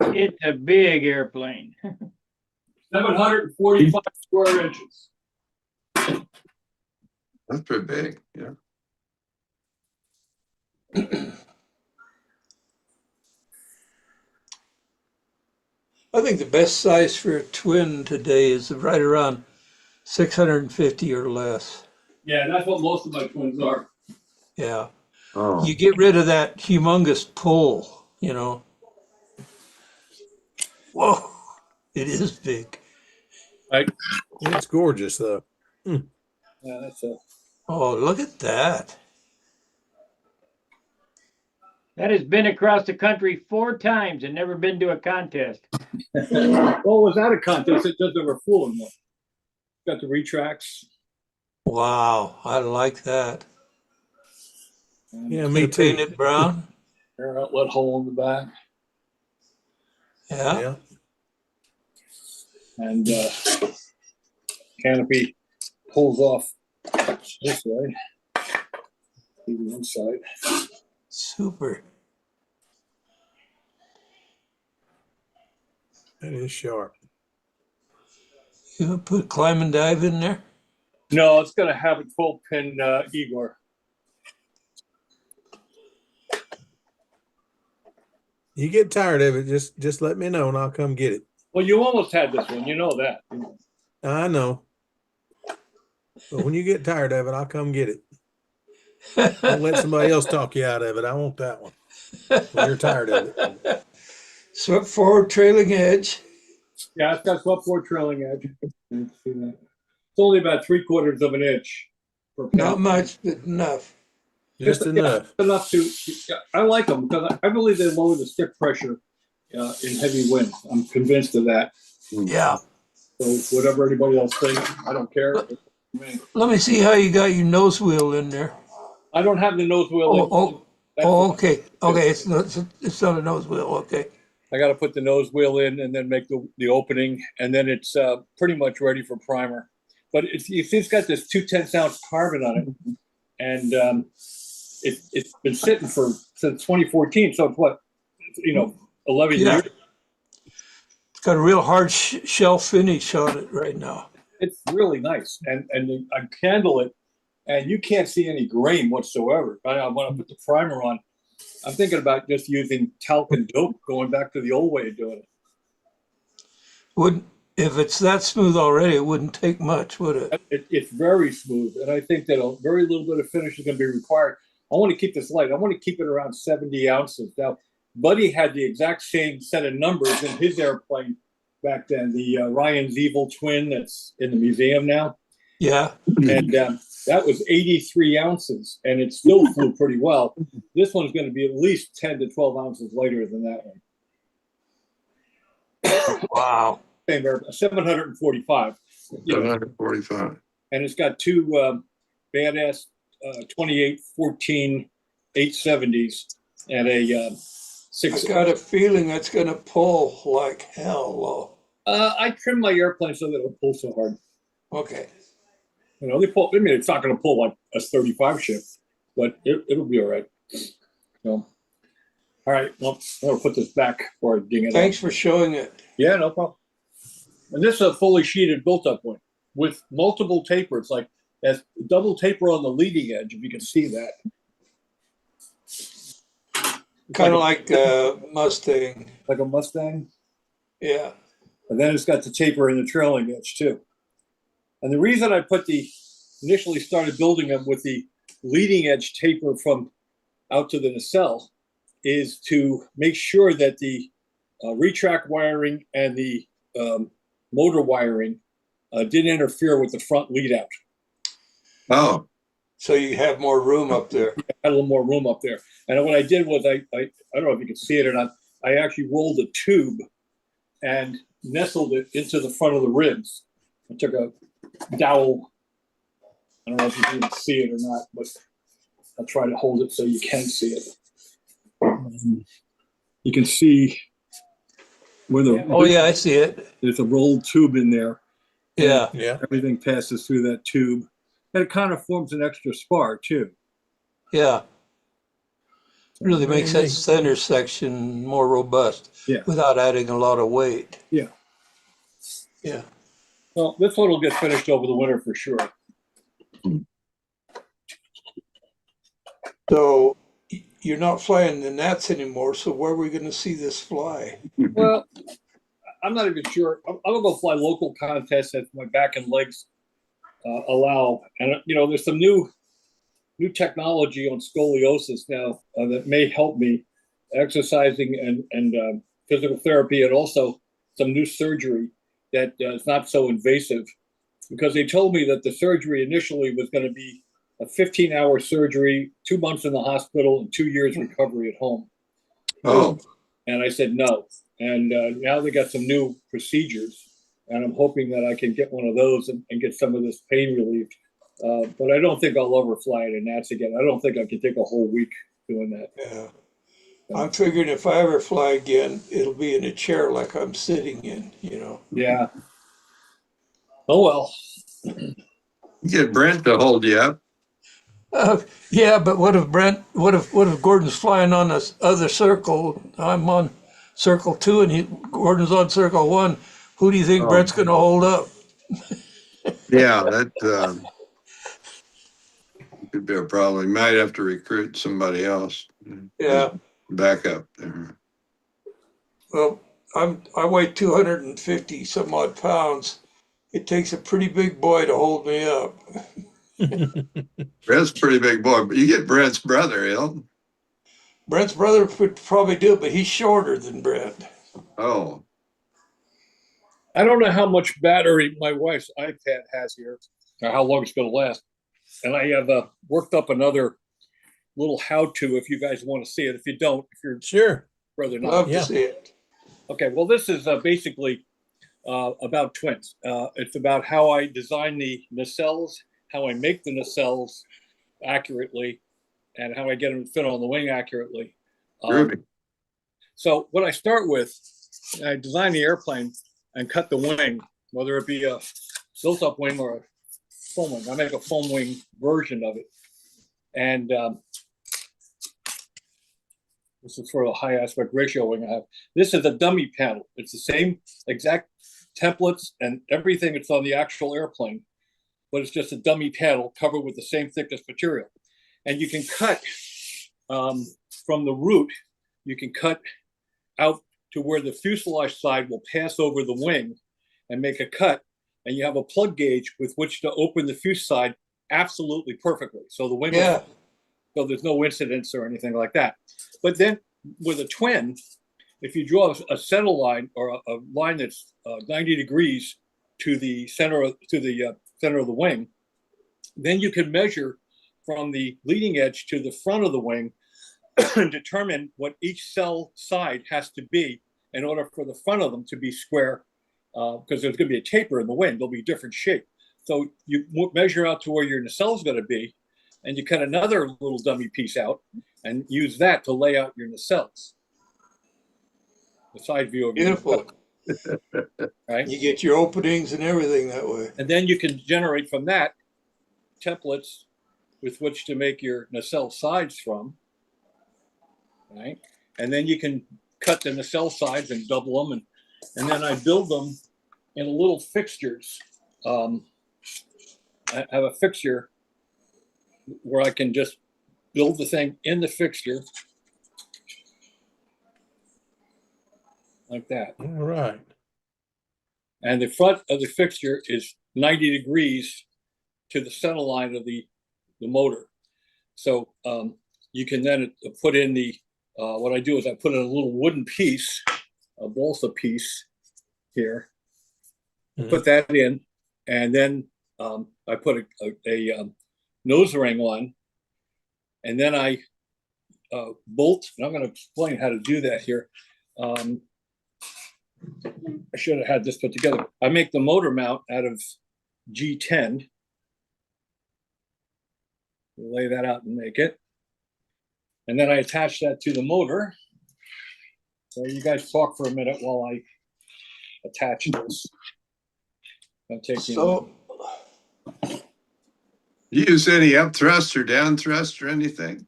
It's a big airplane. 745 square inches. That's pretty big. Yeah. I think the best size for a twin today is right around 650 or less. Yeah, that's what most of my twins are. Yeah. Oh. You get rid of that humongous pull, Whoa, it is big. Right? It's gorgeous though. Yeah, that's a. Oh, look at that. That has been across the country 4 times and never been to a contest. Well, it was at a contest. It just never flew in one. Got the retracts. Wow, I like that. Yeah, me You paint too. it brown. Air outlet hole in the back. Yeah. Yeah. And canopy pulls off this way. To the inside. Super. That is sharp. You gonna put climb and dive in there? No, it's going to have a 12-pin Igor. You get tired of it, just let me know and I'll come get it. Well, you almost had this one. You know that. I know. But when you get tired of it, I'll come get it. Don't let somebody else talk you out of it. I want that one. When you're tired of it. Swept forward, trailing edge. Yeah, it's got swept forward trailing edge. You see that? It's only about 3/4 of an inch. Per Not pound. much, but enough. Just enough. Enough to. I like them because I believe they lower the stick pressure in heavy winds. I'm convinced of that. Yeah. So whatever anybody else thinks, I don't care. Let me see how you got your nose wheel in there. I don't have the nose wheel. Okay. Okay, it's not a nose wheel. Okay. I got to put the nose wheel in and then make the opening, and then it's pretty much ready for primer. But it's got this 2/10 ounce carbon on it, and it's been sitting since 2014. So it's 11 Yeah. years. It's got a real hard shell finish on it right now. It's really nice, and I candle it, and you can't see any grain whatsoever. When I put the primer on, I'm thinking about just using talc and dope, going back to the old way of doing it. Wouldn't, if it's that smooth already, it wouldn't take much, would it? It's very smooth, and I think that a very little bit of finish is going to be required. I want to keep this light. I want to keep it around 70 ounces. Now, Buddy had the exact same set of numbers in his airplane back then, the Ryan's Evil Twin that's in the museum now. Yeah. And that was 83 ounces, and it still flew pretty well. This one's going to be at least 10 to 12 ounces lighter than that one. Wow. 745. 745. And it's got two badass 2814 870s and a six. I got a feeling that's going to pull like hell, though. I trimmed my airplane so that it'll pull so hard. Okay. They pull. I mean, it's not going to pull like a 35 ship, but it'll be all right. So, all right. Well, I'm going to put this back before I ding it. Thanks for showing it. Yeah, no problem. And this is a fully sheeted built-up one with multiple tapers, like as double taper on the leading edge, if you can see that. Kind of like a Mustang. Like a Mustang. Yeah. And then it's got the taper in the trailing edge too. And the reason I initially started building them with the leading edge taper from out to the nacelle is to make sure that the retract wiring and the motor wiring didn't interfere with the front lead out. Oh, So you have more room up there. I had a little more room up there. And what I did was I don't know if you can see it or not, I actually rolled a tube and nestled it into the front of the ribs. I took a dowel. I don't know if you can see it or not, but I'll try to hold it so you can see it. You can see where the Oh, yeah, I see it. there's a rolled tube in there. Yeah. Yeah. Everything passes through that tube. And it kind of forms an extra spar too. Yeah. Really Very makes that neat. center section more robust. Yeah. Without adding a lot of weight. Yeah. Yeah. Well, this one will get finished over the winter for sure. So you're not flying the gnats anymore. So where are we going to see this fly? Well, I'm not even sure. I'm gonna go fly local contests that my back and legs allow. And there's some new technology on scoliosis now that may help me, exercising and physical therapy, and also some new surgery that is not so invasive. Because they told me that the surgery initially was going to be a 15-hour surgery, 2 months in the hospital, and 2 years recovery at home. oh, And I said no. And now they got some new procedures, and I'm hoping that I can get one of those and get some of this pain relieved. But I don't think I'll ever fly it in gnats again. I don't think I can take a whole week doing that. Yeah. I'm figuring if I ever fly again, it'll be in a chair like I'm sitting in, Yeah. Oh, well. get Brent to hold you up. Yeah, but what if Gordon's flying on this other circle? I'm on circle 2 and Gordon's on circle 1. Who do you think Oh. Brent's going to hold up? Yeah, that could be a problem. You might have to recruit somebody else. Yeah. Backup there. Well, I weigh 250 some odd pounds. It takes a pretty big boy to hold me up. Brent's a pretty big boy, but you get Brent's brother, Hilton. Brent's brother would probably do it, but he's shorter than Brent. Oh, I don't know how much battery my wife's iPad has here, or how long it's going to last. And I have worked up another little how-to if you guys want to see it. If you don't, if you're Sure. rather not. Love Yeah. to see it. Okay, well, this is basically about twins. It's about how I design the nacelles, how I make the nacelles accurately, and how I get them to fit on the wing accurately. groovy. So what I start with, I design the airplane and cut the wing, whether it be a built-up wing or a foam wing. I make a foam wing version of it. And This is for a high aspect ratio wing I have. This is a dummy panel. It's the same exact templates and everything that's on the actual airplane, but it's just a dummy panel covered with the same thickness material. And you can cut from the root, you can cut out to where the fuselage side will pass over the wing and make a cut. And you have a plug gauge with which to open the fuse side absolutely perfectly. So the wing, so there's no incidents or anything like that. But then with a twin, if you draw a center line or a line that's 90 degrees to the center of the wing, then you can measure from the leading edge to the front of the wing and determine what each cell side has to be in order for the front of them to be square, because there's going to be a taper in the wing. There'll be different shape. So you measure out to where your nacelle is going to be, and you cut another little dummy piece out and use that to lay out your nacelles. The side view of Beautiful. Right? You get your openings and everything that way. And then you can generate from that templates with which to make your nacelle sides from, right? And then you can cut the nacelle sides and double them, and then I build them in little fixtures. I have a fixture where I can just build the thing in the fixture like that. All right. And the front of the fixture is 90 degrees to the center line of the motor. So you can then put in the, what I do is I put in a little wooden piece, a balsa piece here, put that in, and then I put a nose ring on, and then I bolt, and I'm going to explain how to do that here. I should have had this put together. I make the motor mount out of G10. Lay that out and make it. And then I attach that to the motor. So you guys talk for a minute while I attach this. I'll take So, You use any up thrust or down thrust or anything?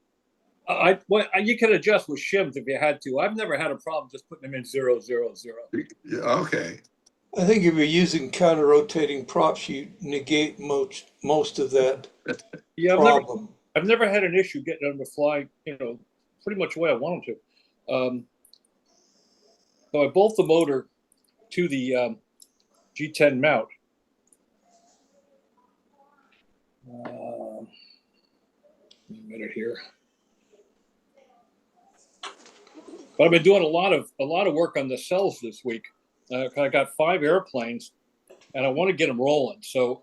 You can adjust with shims if you had to. I've never had a problem just putting them in 0, 0, 0. Yeah, okay. I think if you're using counter-rotating props, you negate most of that problem. I've never had an issue getting them to fly, pretty much the way I want them to. So I bolt the motor to the G10 mount. A minute here. But I've been doing a lot of work on the cells this week. I got 5 airplanes, and I want to get them rolling. So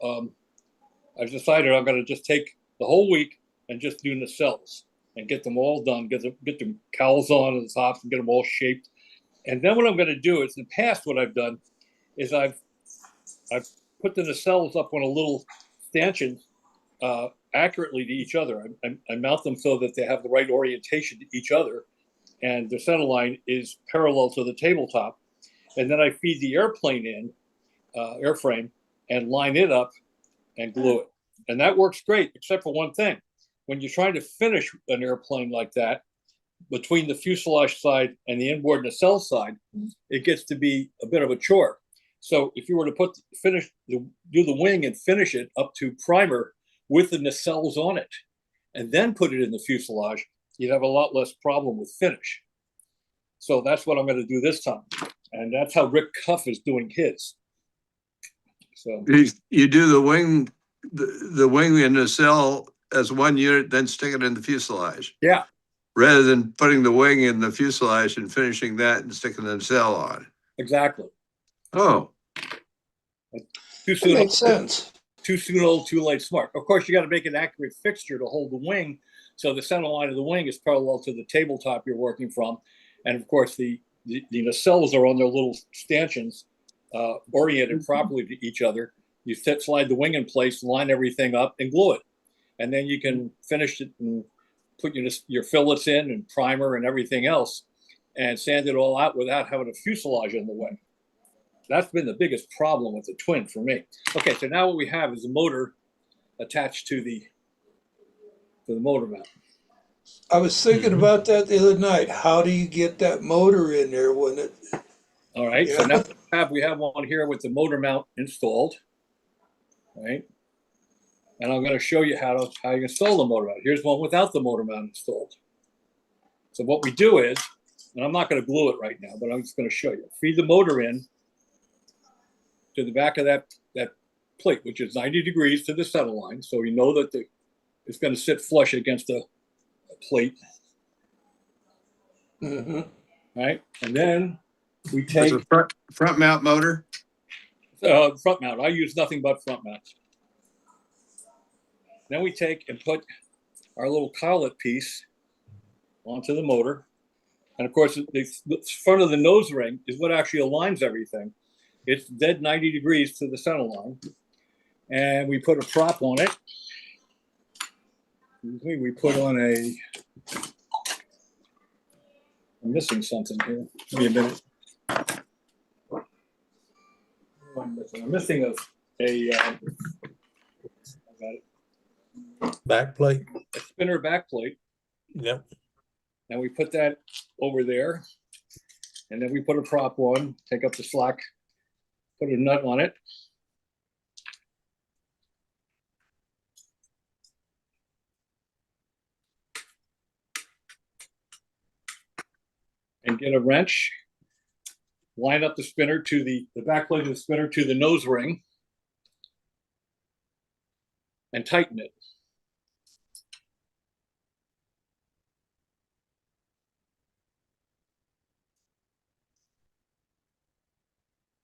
I've decided I'm going to just take the whole week and just do nacelles and get them all done. Get the cowls on the tops and get them all shaped. And then what I'm going to do is, in the past, what I've done is I've put the nacelles up on a little stanchion accurately to each other. I mount them so that they have the right orientation to each other, and the center line is parallel to the tabletop. And then I feed the airplane in, airframe, and line it up and glue it. And that works great, except for one thing. When you're trying to finish an airplane like that, between the fuselage side and the inboard nacelle side, it gets to be a bit of a chore. So if you were to do the wing and finish it up to primer with the nacelles on it, and then put it in the fuselage, you'd have a lot less problem with finish. So that's what I'm going to do this time. And that's how Rick Cuff is doing his. So you do the wing and nacelle as one unit, then stick it in the fuselage. Yeah. Rather than putting the wing in the fuselage and finishing that and sticking the nacelle on. Exactly. Oh. That makes sense. Too soon old, too late smart. Of course, you got to make an accurate fixture to hold the wing, so the center line of the wing is parallel to the tabletop you're working from. And of course, the nacelles are on their little stanchions, oriented properly to each other. You slide the wing in place, line everything up, and glue it. And then you can finish it and put your fillets in and primer and everything else, and sand it all out without having a fuselage in the way. That's been the biggest problem with the twin for me. Okay, so now what we have is a motor attached to the motor mount. I was thinking Mhm. about that the other night. How do you get that motor in there when it? All right, so now we have one here with the motor mount installed, right? And I'm going to show you how you install the motor mount. Here's one without the motor mount installed. So what we do is, and I'm not going to glue it right now, but I'm just going to show you. Feed the motor in to the back of that plate, which is 90 degrees to the center line. So you know that it's going to sit flush against a plate. Mm-hmm. Right? And then we It's take a front mount motor. front mount. I use nothing but front mounts. Then we take and put our little collet piece onto the motor. And of course, the front of the nose ring is what actually aligns everything. It's dead 90 degrees to the center line. And we put a prop on it. We put on I'm missing something here. Give me a minute. I'm missing a I got it. Back plate. A spinner back plate. Yep. And we put that over there. And then we put a prop on, take up the slack, put a nut on it. And get a wrench, line up the spinner to the back plate of the spinner to the nose ring, and tighten it.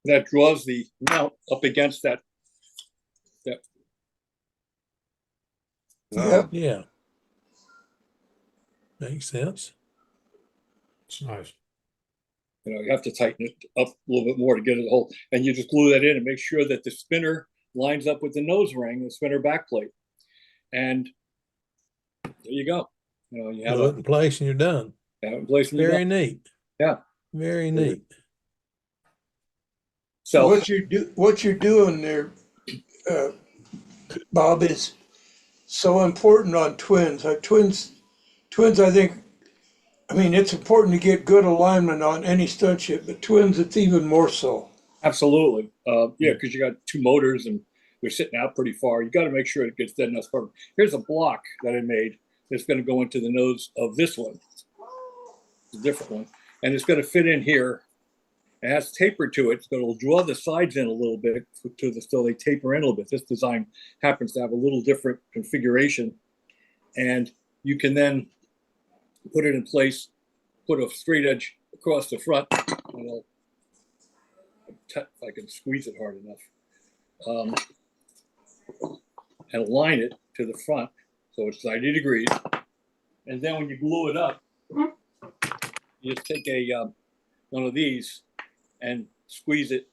That draws the mount up against that. Yep. Yeah. Makes sense. It's nice. You have to tighten it up a little bit more to get it whole, and you just glue that in and make sure that the spinner lines up with the nose ring, the spinner back plate, and there you go. You have Glue it in place and you're done. have it in place. Very neat. Yeah. Very neat. So what you're doing there, Bob, is so important on twins. Twins, I think. I mean, it's important to get good alignment on any stunt ship, but twins, it's even more so. absolutely, yeah, because you got two motors and they're sitting out pretty far. You got to make sure it gets dead enough. Here's a block that I made that's going to go into the nose of this one, a different one, and it's going to fit in here. It has taper to it, so it'll draw the sides in a little bit so they taper in a little bit. This design happens to have a little different configuration, and you can then put it in place, put a straight edge across the front, and if I can squeeze it hard enough, and align it to the front so it's 90 degrees. And then when you glue it up, you just take one of these and squeeze it,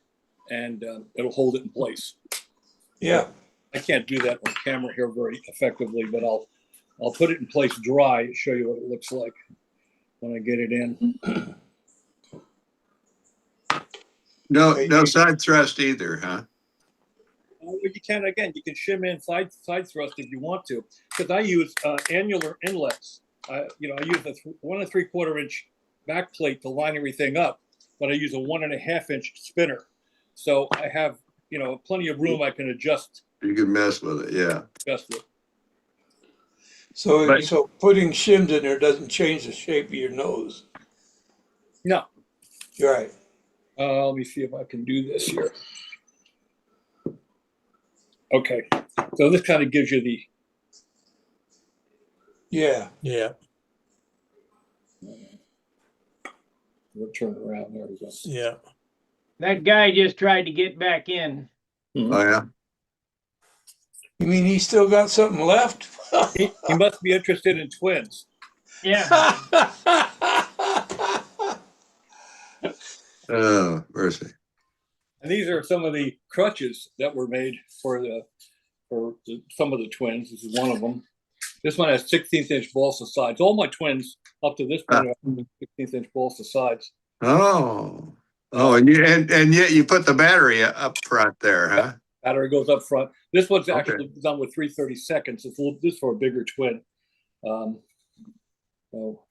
and it'll hold it in place. Yeah. I can't do that on camera here very effectively, but I'll put it in place dry and show you what it looks like when I get it in. No side thrust either, huh? You can shim in side thrust if you want to, because I use annular inlets. I use a 1 3/4 inch back plate to line everything up, but I use a 1.5 inch spinner, so I have plenty of room. I can adjust. You can mess with it, yeah. Adjust it. So putting shims in there doesn't change the shape of your nose. No. You're right. Let me see if I can do this here. Okay, so this kind of gives you the. Yeah. Yeah. We'll turn it around. There we go. Yeah. That guy just tried to get back in. Mm-hmm. Oh, yeah. You mean he still got something left? He must be interested in twins. Yeah. Oh, mercy. And these are some of the crutches that were made for some of the twins. This is one of them. This one has 16th inch balsa sides. All my twins up to this point have 16th inch balsa sides. Oh, and yet you put the battery up front there, huh? Battery goes up front. This one's actually done with 3/32. This is for a bigger twin. So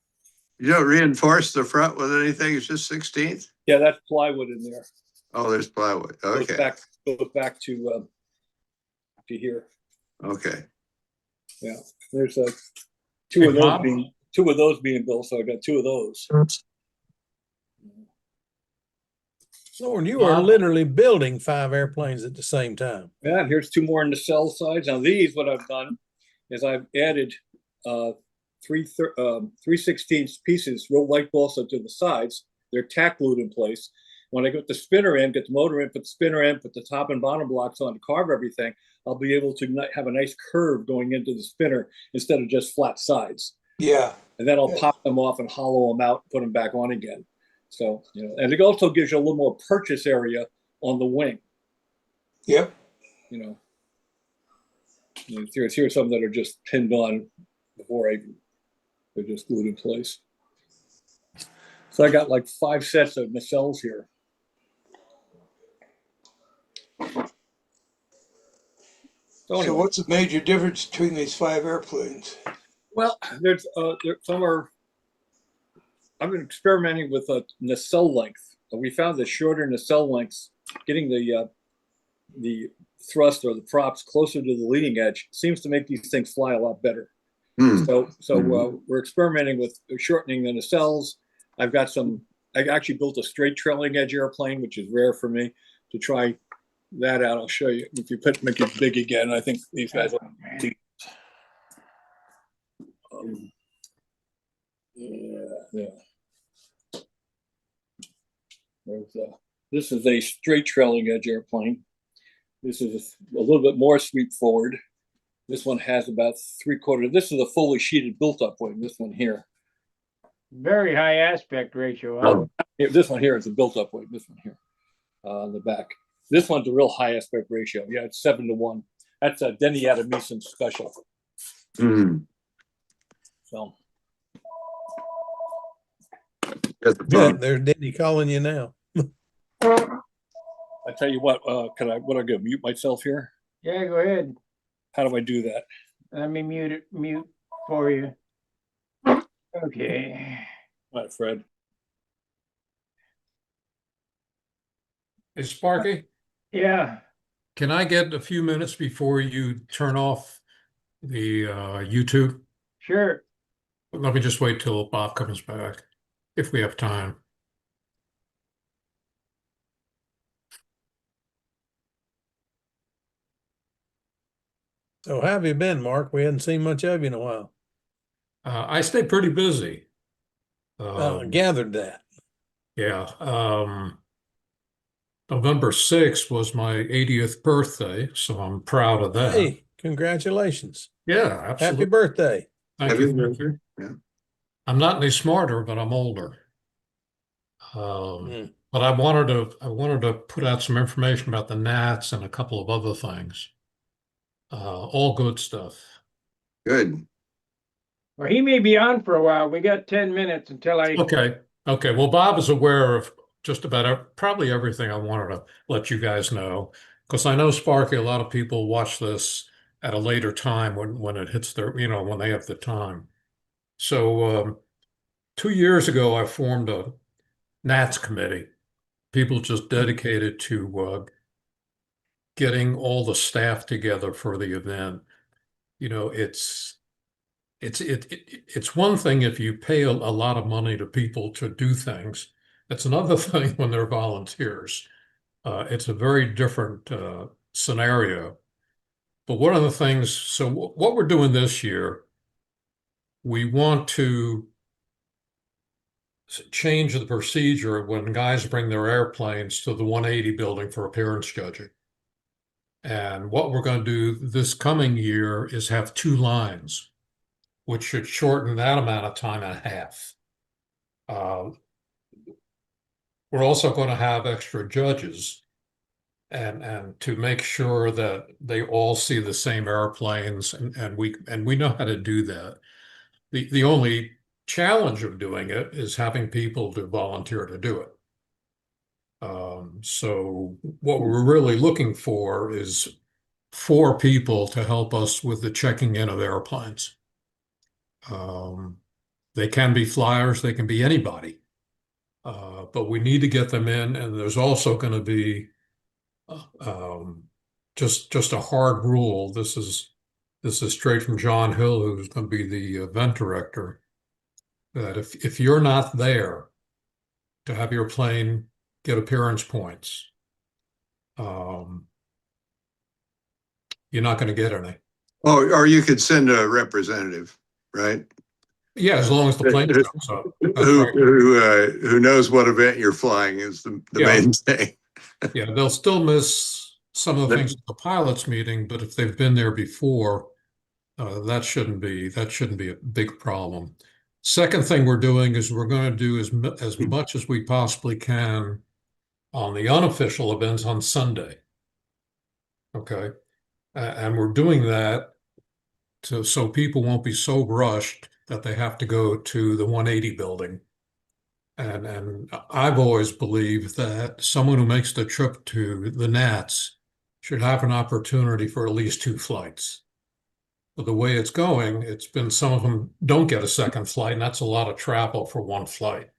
You don't reinforce the front with anything, it's just 16th? yeah, that's plywood in there. Oh, there's plywood, Goes okay, back to here. okay. Yeah, there's Hey, Bob? two of those being built, so I got two of those. Lauren, you are Bob? literally building 5 airplanes at the same time. Yeah, here's two more in the cell sides. Now these, what I've done is I've added 3/16 pieces, real light balsa to the sides. They're tack glued in place. When I get the spinner in, get the motor in, put the spinner in, put the top and bottom blocks on to carve everything, I'll be able to have a nice curve going into the spinner instead of just flat sides. Yeah. And then I'll pop them off and hollow them out, put them back on again. So, and it also gives you a little more purchase area on the wing. Yep. Here's some that are just pinned on before they're just glued in place. So I got like 5 sets of nacelles here. So what's the major difference between these 5 airplanes? Well, there's some are. I've been experimenting with a nacelle length. We found the shorter nacelle lengths, getting the thrust or the props closer to the leading edge, seems to make these things fly a lot better. So we're experimenting with shortening the nacelles. I've got some. I actually built a straight trailing edge airplane, which is rare for me, to try that out. I'll show you. If you make it big again, I think these guys will see. Yeah. This is a straight trailing edge airplane. This is a little bit more sweep forward. This one has about 3/4. This is a fully sheeted built-up wing. This one here. Very high aspect ratio. Huh? This one here is a built-up wing. This one here on the back. This one's a real high aspect ratio. Yeah, it's 7:1. That's a Denny Adamson special. So. Yeah, there's Denny calling you now. I tell you what, can I go mute myself here? Yeah, go ahead. How do I do that? Let me mute for you. Okay. All right, Fred. Hey, Sparky, Yeah. can I get a few minutes before you turn off the YouTube? Sure. Let me just wait till Bob comes back, if we have time. So how have you been, Mark? We hadn't seen much of you in a while. I stay pretty busy. Gathered that. Yeah. November 6th was my 80th birthday, so I'm proud of that. Hey, congratulations. Yeah, absolutely. Happy birthday. Thank you. Yeah. I'm not any smarter, but I'm older. But I wanted to put out some information about the gnats and a couple of other things. All good stuff. Good. Well, he may be on for a while. We got 10 minutes until I. Okay. Well, Bob is aware of just about probably everything I wanted to let you guys know, because I know, Sparky, a lot of people watch this at a later time when it hits their, when they have the time. So 2 years ago, I formed a Nats committee, people just dedicated to getting all the staff together for the event. It's one thing if you pay a lot of money to people to do things. It's another thing when they're volunteers. It's a very different scenario. But one of the things, so what we're doing this year, we want to change the procedure when guys bring their airplanes to the 180 building for appearance judging. And what we're going to do this coming year is have 2 lines, which should shorten that amount of time in half. We're also going to have extra judges and to make sure that they all see the same airplanes, and we know how to do that. The only challenge of doing it is having people to volunteer to do it. So what we're really looking for is 4 people to help us with the checking in of airplanes. They can be flyers, they can be anybody. But we need to get them in, and there's also going to be um, just a hard rule. This is straight from John Hill, who's going to be the event director, that if you're not there to have your plane get appearance points, you're not going to get any. Oh, or you could send a representative, right? Yeah, as long as the plane shows up. That's Who right. who knows what event you're flying is the Yeah. main thing. Yeah, they'll still miss some of the things at the pilots meeting, but if they've been there before, that shouldn't be a big problem. Second thing we're doing is we're going to do as much as we possibly can on the unofficial events on Sunday. Okay. And we're doing that so people won't be so rushed that they have to go to the 180 building. And I've always believed that someone who makes the trip to the Nats should have an opportunity for at least 2 flights. But the way it's going, it's been some of them don't get a second flight, and that's a lot of travel for 1 flight.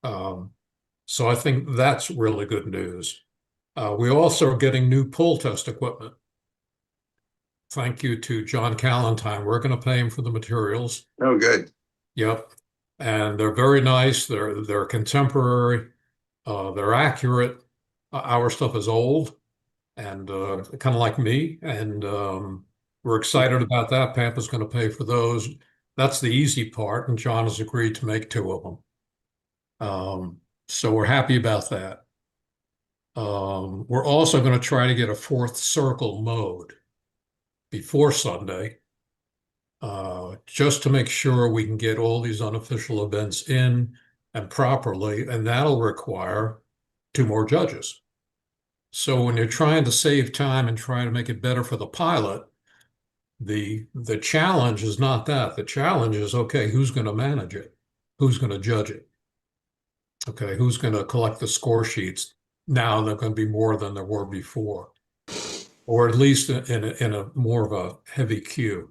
So I think that's really good news. We also are getting new pull test equipment. Thank you to John Callentine. We're going to pay him for the materials. Oh, good. Yep. And they're very nice. They're contemporary. They're accurate. Our stuff is old and kind of like me. And we're excited about that. Pampa's going to pay for those. That's the easy part. And John has agreed to make 2 of them. So we're happy about that. We're also going to try to get a 4th circle mode before Sunday, just to make sure we can get all these unofficial events in and properly, and that'll require 2 more judges. So when you're trying to save time and trying to make it better for the pilot, the challenge is not that. The challenge is, okay, who's going to manage it? Who's going to judge it? Okay, who's going to collect the score sheets? Now they're going to be more than there were before, or at least in a more of a heavy queue.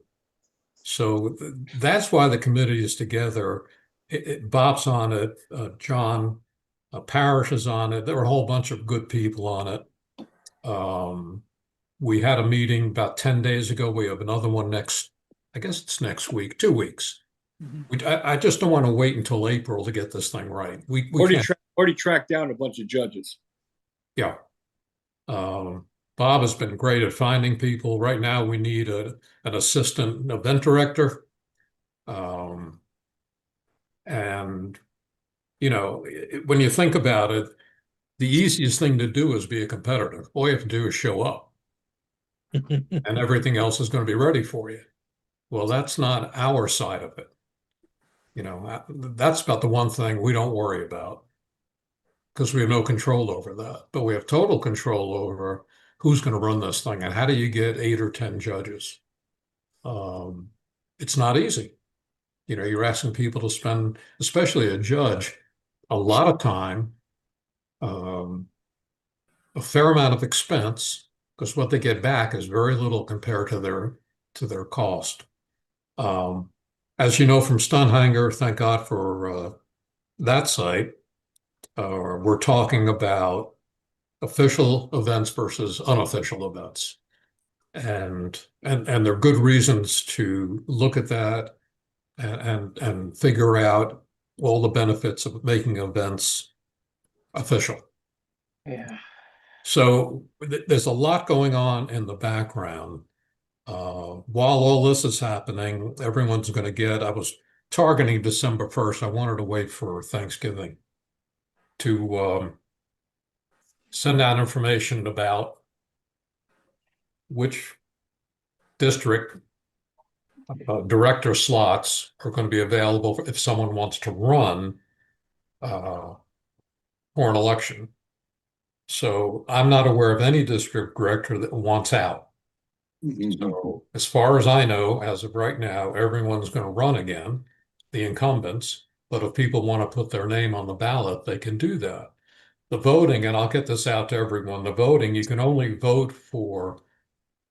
So that's why the committee is together. Bob's on it, John Parrish is on it. There were a whole bunch of good people on it. We had a meeting about 10 days ago. We have another one I guess it's next week, 2 weeks. I just don't want to wait until April to get this thing right. We already tracked down a bunch of judges. Yeah. Bob has been great at finding people. Right now, we need an assistant event director. And, when you think about it, the easiest thing to do is be a competitor. All you have to do is show up, and everything else is going to be ready for you. Well, that's not our side of it. That's about the one thing we don't worry about because we have no control over that. But we have total control over who's going to run this thing and how do you get 8 or 10 judges. It's not easy. You're asking people to spend, especially a judge, a lot of time, a fair amount of expense, because what they get back is very little compared to their cost. As you know from Stunt Hangar, thank God for that site. We're talking about official events versus unofficial events. And there are good reasons to look at that and figure out all the benefits of making events official. Yeah. So there's a lot going on in the background. While all this is happening, everyone's going to I was targeting December 1st. I wanted to wait for Thanksgiving to send out information about which district director slots are going to be available if someone wants to run for an election. So I'm not aware of any district director that wants out. So as far as I know, as of right now, everyone's going to run again, the incumbents. But if people want to put their name on the ballot, they can do that. The voting, and I'll get this out to everyone, the voting, you can only vote for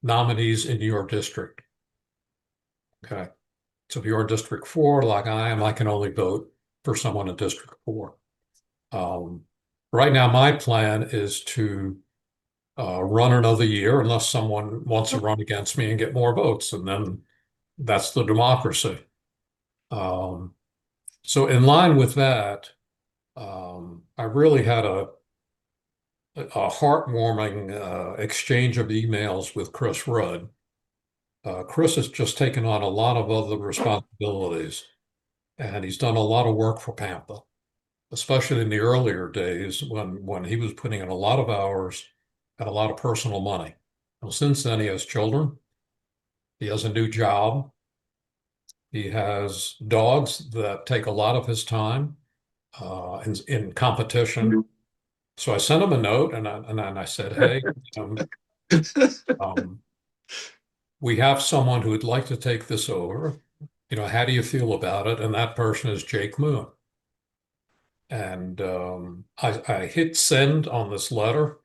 nominees in your district. Okay. So if you're in District 4, like I am, I can only vote for someone in District 4. Right now, my plan is to run another year unless someone wants to run against me and get more votes, and then that's the democracy. So in line with that, I really had a heartwarming exchange of emails with Chris Rudd. Chris has just taken on a lot of other responsibilities, and he's done a lot of work for Pampa, especially in the earlier days when he was putting in a lot of hours and a lot of personal money. Well, since then, he has children. He has a new job. He has dogs that take a lot of his time in competition. So I sent him a note and I said, hey, um, we have someone who would like to take this over. How do you feel about it? And that person is Jake Moon. And I hit send on this letter,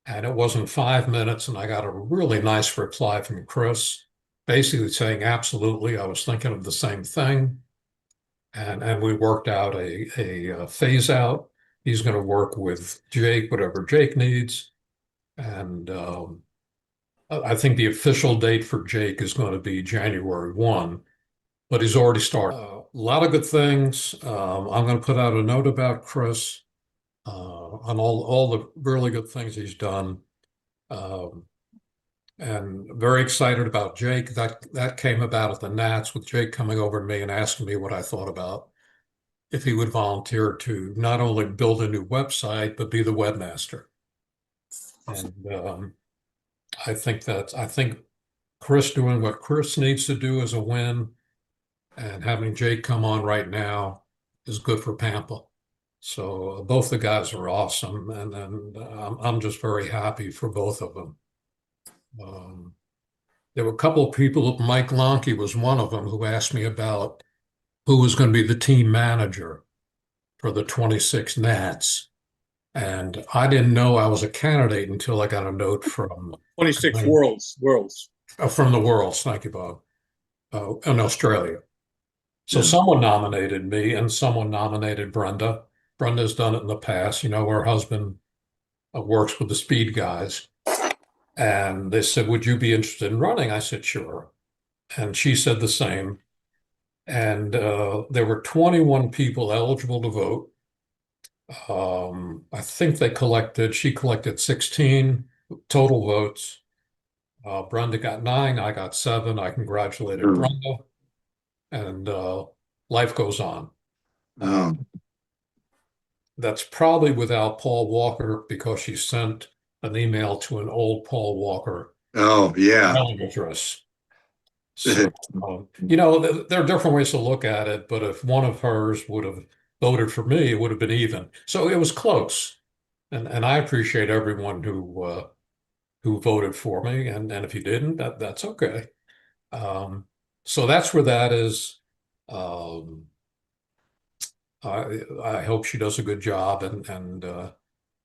and it wasn't 5 minutes, and I got a really nice reply from Chris, basically saying, absolutely, I was thinking of the same thing. And we worked out a phase out. He's going to work with Jake, whatever Jake needs. And I think the official date for Jake is going to be January 1, but he's already started. A lot of good things. I'm going to put out a note about Chris on all the really good things he's done. And very excited about Jake. That came about at the Nats with Jake coming over to me and asking me what I thought about if he would volunteer to not only build a new website, but be the webmaster. And I think Chris doing what Chris needs to do is a win, and having Jake come on right now is good for Pampa. So both the guys are awesome, and I'm just very happy for both of them. There were a couple of people, Mike Lonke was one of them, who asked me about who was going to be the team manager for the 26 Nats. And I didn't know I was a candidate until I got a note from 26 Worlds. From the Worlds. Thank you, Bob. In Australia. So Yeah. someone nominated me and someone nominated Brenda. Brenda's done it in the past. Her husband works with the speed guys. And they said, would you be interested in running? I said, sure. And she said the same. And there were 21 people eligible to vote. I think she collected 16 total votes. Brenda got 9, I got 7. I congratulated Brenda. And life goes on. Oh, That's probably without Paul Walker, because she sent an email to an old Paul Walker oh, yeah. mailing address. So, there are different ways to look at it, but if one of hers would have voted for me, it would have been even. So it was close. And I appreciate everyone who voted for me. And if you didn't, that's okay. So that's where that is. I hope she does a good job, and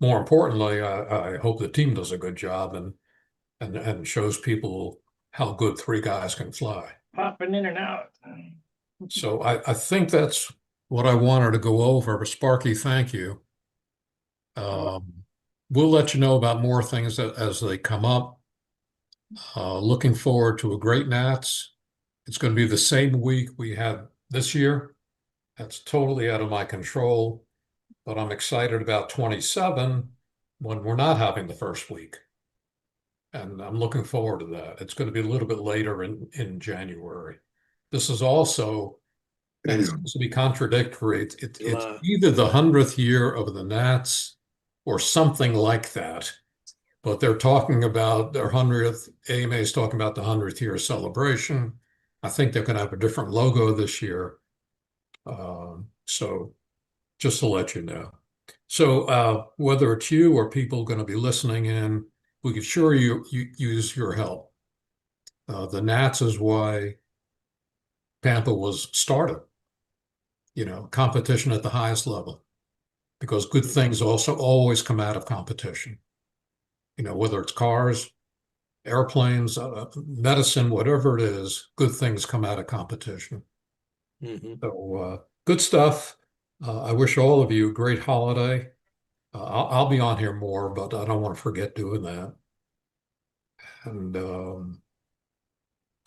more importantly, I hope the team does a good job and shows people how good 3 guys can fly. Popping in and out. So I think that's what I wanted to go over. But Sparky, thank you. We'll let you know about more things as they come up. Looking forward to a great Nats. It's going to be the same week we had this year. That's totally out of my control, but I'm excited about 27 when we're not having the first week. And I'm looking forward to that. It's going to be a little bit later in January. This is also, and it seems to be contradictory. It's either the 100th year of the Nats or something like that. But they're talking about their 100th, AMA is talking about the 100th year celebration. I think they're going to have a different logo this year. So just to let you know. So whether it's you or people going to be listening in, we could sure you use your help. The Nats is why Pampa was started, competition at the highest level, because good things also always come out of competition. Whether it's cars, airplanes, medicine, whatever it is, good things come out of competition. Mhm. So good stuff. I wish all of you a great holiday. I'll be on here more, but I don't want to forget doing that. And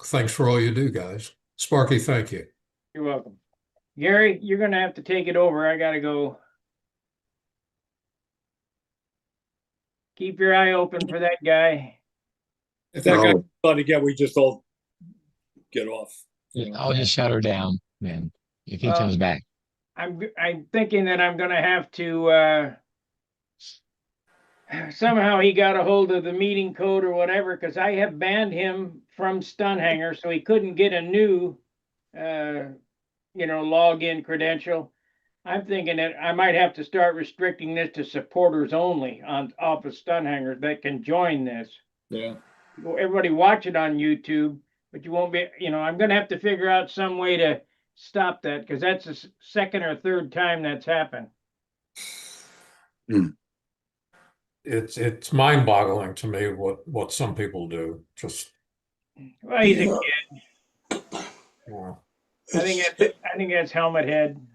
thanks for all you do, guys. Sparky, thank you. You're welcome. Gary, you're going to have to take it over. I got to go. Keep your eye open for that guy. If that guy Oh. comes on again, we just all get off. You know? I'll just shut her down, man, if he Well, comes back. I'm thinking that I'm going to have to somehow he got a hold of the meeting code or whatever, because I have banned him from Stunt Hanger, so he couldn't get a new login credential. I'm thinking that I might have to start restricting this to supporters only on off of Stunt Hangers that can join this. Yeah. Everybody watch it on YouTube, but you won't be, I'm going to have to figure out some way to stop that, because that's the second or third time that's happened. It's mind-boggling to me what some people do. Just Well, he's a Yeah. kid. yeah. I think that's helmet head.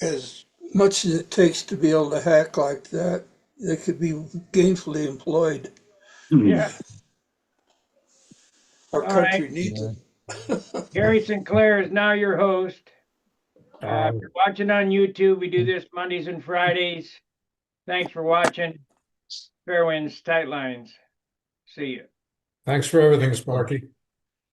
As much as it takes to be able to hack like that, they could be gainfully employed. Yeah. Our All country needs it. Gary Sinclair is now your host. If you're watching on YouTube, we do this Mondays and Fridays. Thanks for watching. Fair winds, tight lines. See you. Thanks for everything, Sparky.